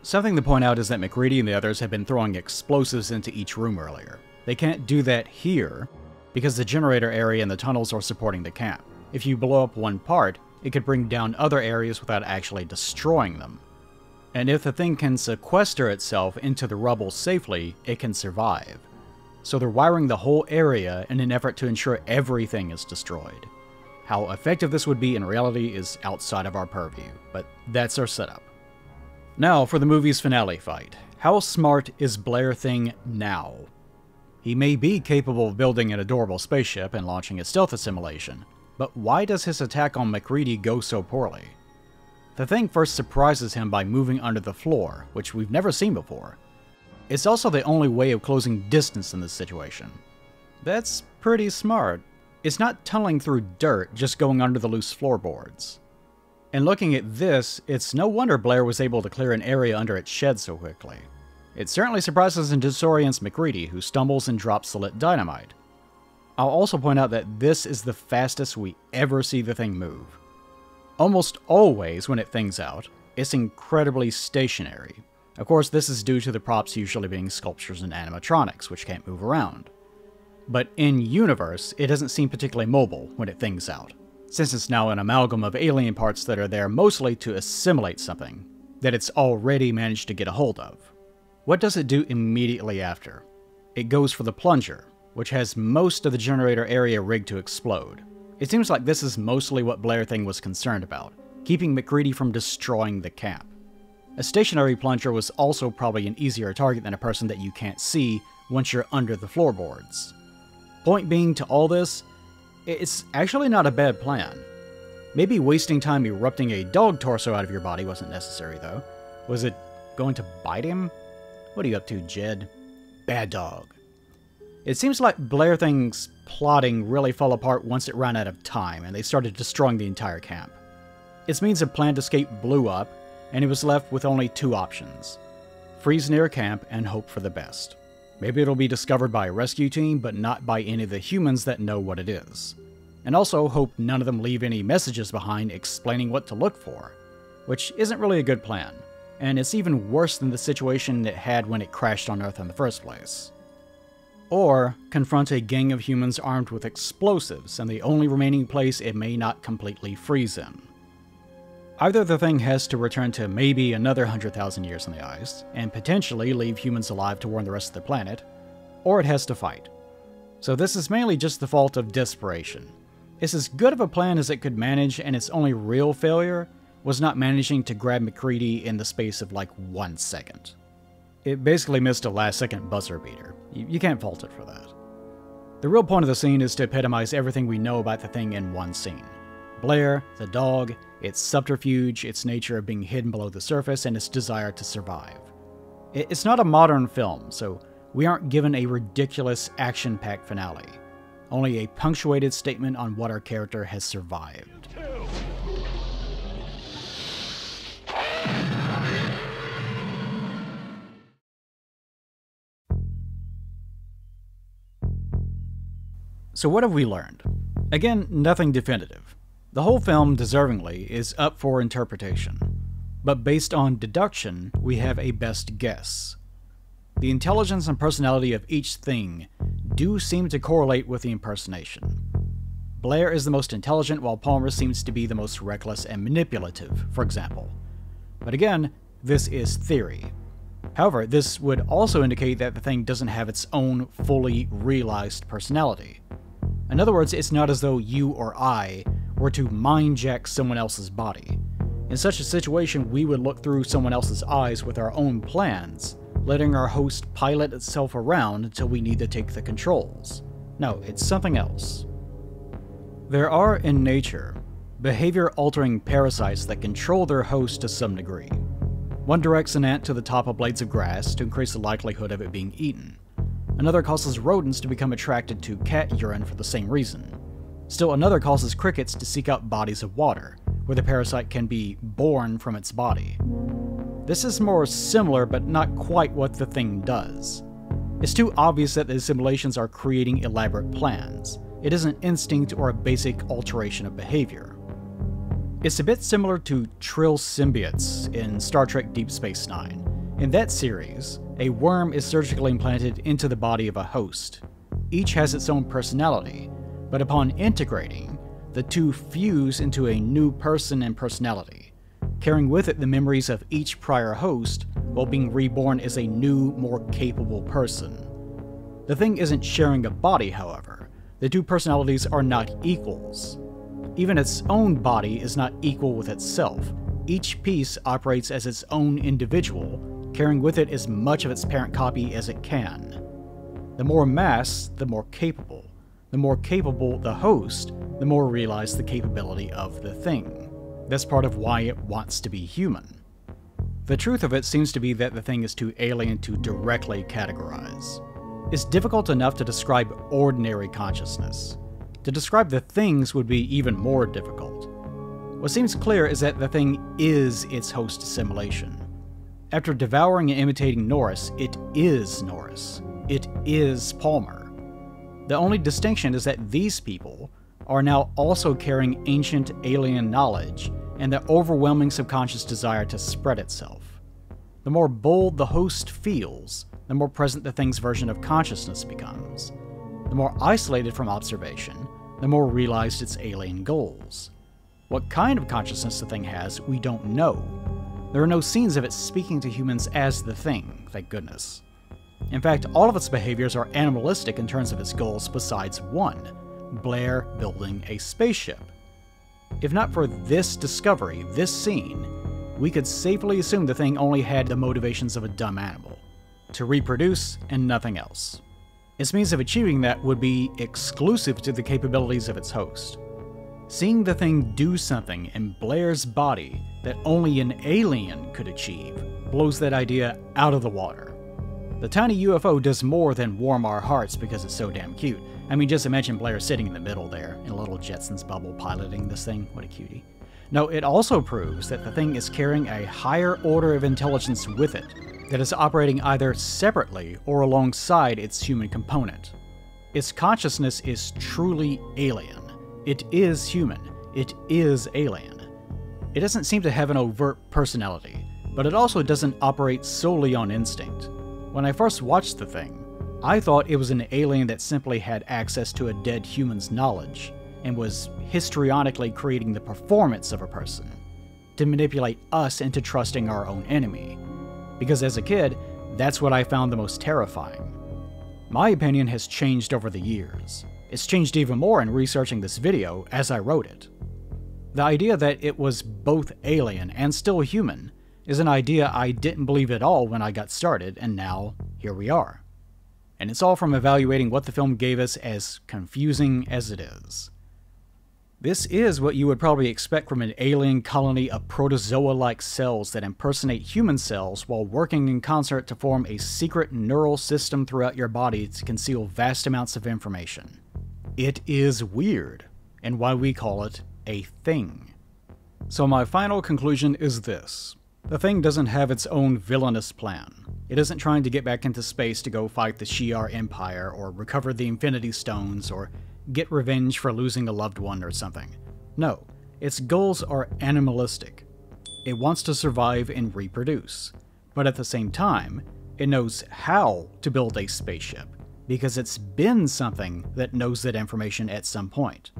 Something to point out is that MacReady and the others have been throwing explosives into each room earlier. They can't do that here, because the generator area and the tunnels are supporting the camp. If you blow up one part, it could bring down other areas without actually destroying them. And if the thing can sequester itself into the rubble safely, it can survive. So they're wiring the whole area in an effort to ensure everything is destroyed. How effective this would be in reality is outside of our purview, but that's our setup. Now for the movie's finale fight. How smart is Blair Thing now? He may be capable of building an adorable spaceship and launching a stealth assimilation, but why does his attack on MacReady go so poorly? The Thing first surprises him by moving under the floor, which we've never seen before. It's also the only way of closing distance in this situation. That's pretty smart. It's not tunneling through dirt, just going under the loose floorboards. And looking at this, it's no wonder Blair was able to clear an area under its shed so quickly. It certainly surprises and disorients MacReady, who stumbles and drops the lit dynamite. I'll also point out that this is the fastest we ever see the Thing move. Almost always when it things out, it's incredibly stationary. Of course, this is due to the props usually being sculptures and animatronics, which can't move around. But in-universe, it doesn't seem particularly mobile when it things out, since it's now an amalgam of alien parts that are there mostly to assimilate something that it's already managed to get a hold of. What does it do immediately after? It goes for the plunger, which has most of the generator area rigged to explode. It seems like this is mostly what Blair Thing was concerned about, keeping MacReady from destroying the camp. A stationary plunger was also probably an easier target than a person that you can't see once you're under the floorboards. Point being to all this, it's actually not a bad plan. Maybe wasting time erupting a dog torso out of your body wasn't necessary though. Was it going to bite him? What are you up to, Jed? Bad dog. It seems like Blair Thing's plotting really fell apart once it ran out of time and they started destroying the entire camp. Its means of planned escape blew up, and he was left with only two options: freeze near camp and hope for the best. Maybe it'll be discovered by a rescue team, but not by any of the humans that know what it is. And also hope none of them leave any messages behind explaining what to look for, which isn't really a good plan, and it's even worse than the situation it had when it crashed on Earth in the first place. Or confront a gang of humans armed with explosives and the only remaining place it may not completely freeze in. Either the Thing has to return to maybe another 100,000 years on the ice, and potentially leave humans alive to warn the rest of the planet, or it has to fight. So this is mainly just the fault of desperation. It's as good of a plan as it could manage, and its only real failure was not managing to grab MacReady in the space of like 1 second. It basically missed a last-second buzzer beater. You can't fault it for that. The real point of the scene is to epitomize everything we know about the Thing in one scene. Blair, the dog, its subterfuge, its nature of being hidden below the surface, and its desire to survive. It's not a modern film, so we aren't given a ridiculous action-packed finale, only a punctuated statement on what our character has survived. So what have we learned? Again, nothing definitive. The whole film, deservingly, is up for interpretation. But based on deduction, we have a best guess. The intelligence and personality of each thing do seem to correlate with the impersonation. Blair is the most intelligent, while Palmer seems to be the most reckless and manipulative, for example. But again, this is theory. However, this would also indicate that the Thing doesn't have its own fully realized personality. In other words, it's not as though you or I were to mind-jack someone else's body. In such a situation, we would look through someone else's eyes with our own plans, letting our host pilot itself around until we need to take the controls. No, it's something else. There are, in nature, behavior-altering parasites that control their host to some degree. One directs an ant to the top of blades of grass to increase the likelihood of it being eaten. Another causes rodents to become attracted to cat urine for the same reason. Still another causes crickets to seek out bodies of water, where the parasite can be born from its body. This is more similar, but not quite what the Thing does. It's too obvious that the assimilations are creating elaborate plans. It isn't instinct or a basic alteration of behavior. It's a bit similar to Trill symbiotes in Star Trek Deep Space Nine. In that series, a worm is surgically implanted into the body of a host. Each has its own personality, but upon integrating, the two fuse into a new person and personality, carrying with it the memories of each prior host while being reborn as a new, more capable person. The Thing isn't sharing a body, however. The two personalities are not equals. Even its own body is not equal with itself. Each piece operates as its own individual, carrying with it as much of its parent copy as it can. The more mass, the more capable. The more capable the host, the more realized the capability of the thing. That's part of why it wants to be human. The truth of it seems to be that the thing is too alien to directly categorize. It's difficult enough to describe ordinary consciousness. To describe the things would be even more difficult. What seems clear is that the thing is its host assimilation. After devouring and imitating Norris, it is Norris. It is Palmer. The only distinction is that these people are now also carrying ancient alien knowledge and the overwhelming subconscious desire to spread itself. The more bold the host feels, the more present the thing's version of consciousness becomes. The more isolated from observation, the more realized its alien goals. What kind of consciousness the thing has, we don't know. There are no scenes of it speaking to humans as the thing, thank goodness. In fact, all of its behaviors are animalistic in terms of its goals besides one, Blair building a spaceship. If not for this discovery, this scene, we could safely assume the thing only had the motivations of a dumb animal, to reproduce and nothing else. Its means of achieving that would be exclusive to the capabilities of its host. Seeing the thing do something in Blair's body that only an alien could achieve blows that idea out of the water. The tiny UFO does more than warm our hearts because it's so damn cute. I mean, just imagine Blair sitting in the middle there, in a little Jetsons bubble piloting this thing. What a cutie. No, it also proves that the thing is carrying a higher order of intelligence with it, that is operating either separately or alongside its human component. Its consciousness is truly alien. It is human. It is alien. It doesn't seem to have an overt personality, but it also doesn't operate solely on instinct. When I first watched the thing, I thought it was an alien that simply had access to a dead human's knowledge and was histrionically creating the performance of a person to manipulate us into trusting our own enemy. Because as a kid, that's what I found the most terrifying. My opinion has changed over the years. It's changed even more in researching this video as I wrote it. The idea that it was both alien and still human is an idea I didn't believe at all when I got started, and now here we are. And it's all from evaluating what the film gave us, as confusing as it is. This is what you would probably expect from an alien colony of protozoa-like cells that impersonate human cells while working in concert to form a secret neural system throughout your body to conceal vast amounts of information. It is weird, and why we call it a thing. So my final conclusion is this. The thing doesn't have its own villainous plan. It isn't trying to get back into space to go fight the Shi'ar Empire, or recover the Infinity Stones, or get revenge for losing a loved one or something. No, its goals are animalistic. It wants to survive and reproduce. But at the same time, it knows how to build a spaceship, because it's been something that knows that information at some point.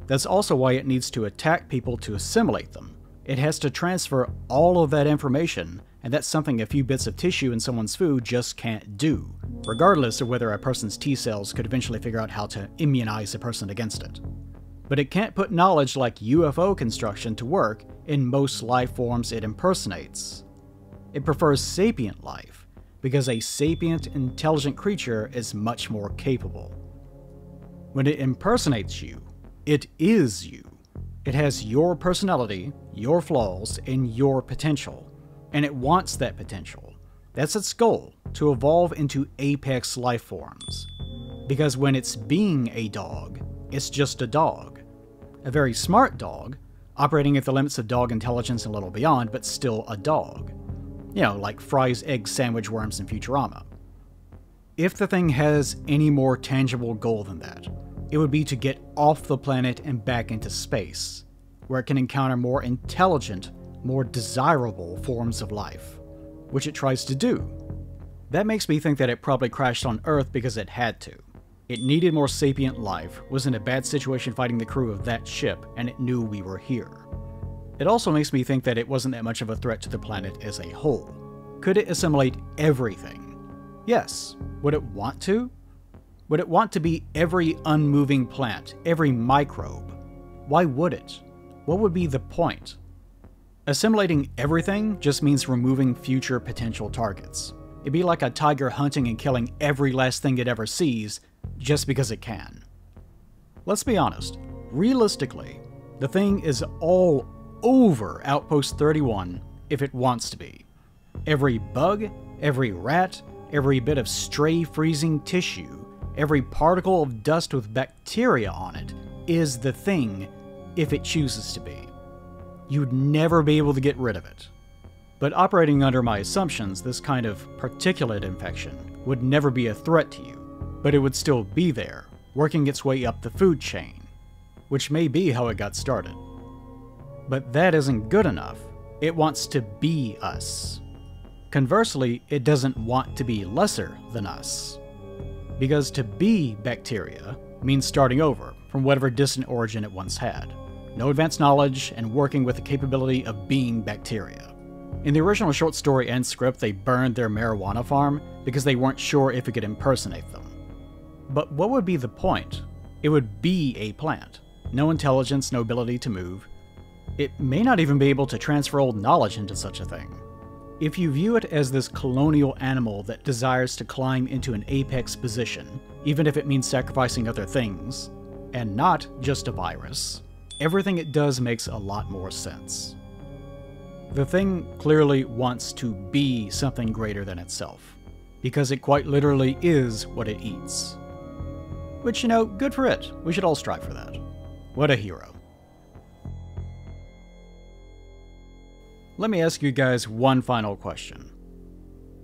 That's also why it needs to attack people to assimilate them. It has to transfer all of that information, and that's something a few bits of tissue in someone's food just can't do, regardless of whether a person's T-cells could eventually figure out how to immunize a person against it. But it can't put knowledge like UFO construction to work in most life forms it impersonates. It prefers sapient life, because a sapient, intelligent creature is much more capable. When it impersonates you, it is you. It has your personality, your flaws, and your potential. And it wants that potential. That's its goal, to evolve into apex life forms. Because when it's being a dog, it's just a dog. A very smart dog, operating at the limits of dog intelligence and a little beyond, but still a dog. You know, like Fry's egg sandwich worms in Futurama. If the thing has any more tangible goal than that, it would be to get off the planet and back into space, where it can encounter more intelligent, more desirable forms of life, which it tries to do. That makes me think that it probably crashed on Earth because it had to. It needed more sapient life, was in a bad situation fighting the crew of that ship, and it knew we were here. It also makes me think that it wasn't that much of a threat to the planet as a whole. Could it assimilate everything? Yes. Would it want to? Would it want to be every unmoving plant, every microbe? Why would it? What would be the point? Assimilating everything just means removing future potential targets. It'd be like a tiger hunting and killing every last thing it ever sees just because it can. Let's be honest, realistically, the thing is all over Outpost 31 if it wants to be. Every bug, every rat, every bit of stray freezing tissue, every particle of dust with bacteria on it is the thing if it chooses to be. You'd never be able to get rid of it. But operating under my assumptions, this kind of particulate infection would never be a threat to you, but it would still be there, working its way up the food chain, which may be how it got started. But that isn't good enough. It wants to be us. Conversely, it doesn't want to be lesser than us. Because to be bacteria means starting over from whatever distant origin it once had. No advanced knowledge and working with the capability of being bacteria. In the original short story and script, they burned their marijuana farm because they weren't sure if it could impersonate them. But what would be the point? It would be a plant. No intelligence, no ability to move. It may not even be able to transfer old knowledge into such a thing. If you view it as this colonial animal that desires to climb into an apex position, even if it means sacrificing other things, and not just a virus, everything it does makes a lot more sense. The thing clearly wants to be something greater than itself, because it quite literally is what it eats. Which, you know, good for it. We should all strive for that. What a hero. Let me ask you guys one final question.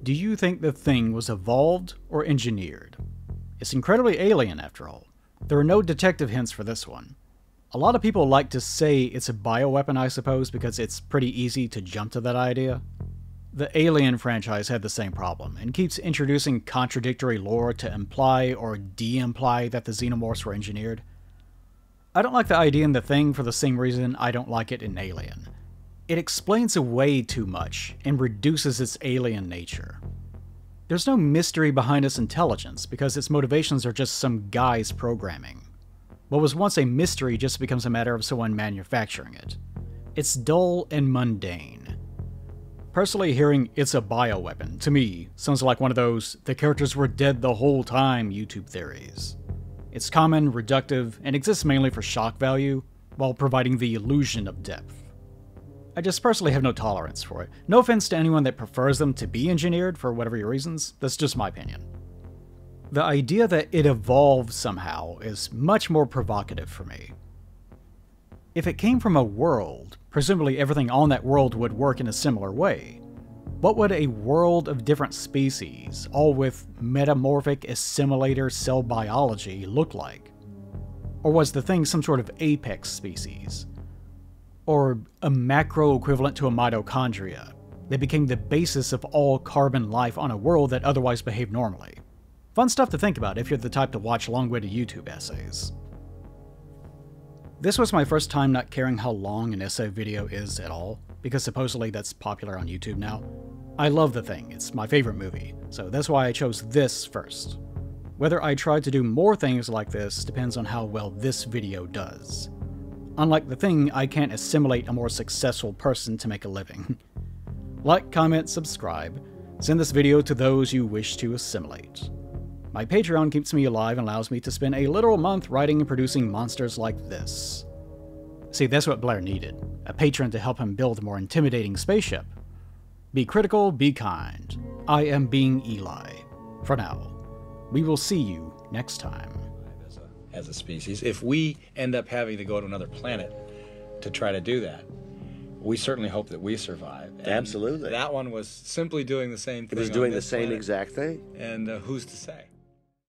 Do you think the thing was evolved or engineered? It's incredibly alien, after all. There are no detective hints for this one. A lot of people like to say it's a bioweapon, I suppose, because it's pretty easy to jump to that idea. The Alien franchise had the same problem, and keeps introducing contradictory lore to imply or de-imply that the xenomorphs were engineered. I don't like the idea in The Thing for the same reason I don't like it in Alien. It explains away too much, and reduces its alien nature. There's no mystery behind its intelligence, because its motivations are just some guy's programming. What was once a mystery just becomes a matter of someone manufacturing it. It's dull and mundane. Personally, hearing "it's a bioweapon," to me, sounds like one of those "the characters were dead the whole time" YouTube theories. It's common, reductive, and exists mainly for shock value, while providing the illusion of depth. I just personally have no tolerance for it. No offense to anyone that prefers them to be engineered for whatever your reasons, that's just my opinion. The idea that it evolved somehow is much more provocative for me. If it came from a world, presumably everything on that world would work in a similar way. What would a world of different species, all with metamorphic assimilator cell biology, look like? Or was the thing some sort of apex species? Or a macro equivalent to a mitochondria that became the basis of all carbon life on a world that otherwise behaved normally? Fun stuff to think about if you're the type to watch long-witted YouTube essays. This was my first time not caring how long an essay video is at all, because supposedly that's popular on YouTube now. I love The Thing, it's my favorite movie, so that's why I chose this first. Whether I try to do more things like this depends on how well this video does. Unlike The Thing, I can't assimilate a more successful person to make a living. Like, comment, subscribe. Send this video to those you wish to assimilate. My Patreon keeps me alive and allows me to spend a literal month writing and producing monsters like this. See, that's what Blair needed. A patron to help him build a more intimidating spaceship. Be critical, be kind. I am being Eli. For now. We will see you next time. As a species, if we end up having to go to another planet to try to do that, we certainly hope that we survive. And absolutely. That one was simply doing the same thing. It was doing the same exact thing. And who's to say?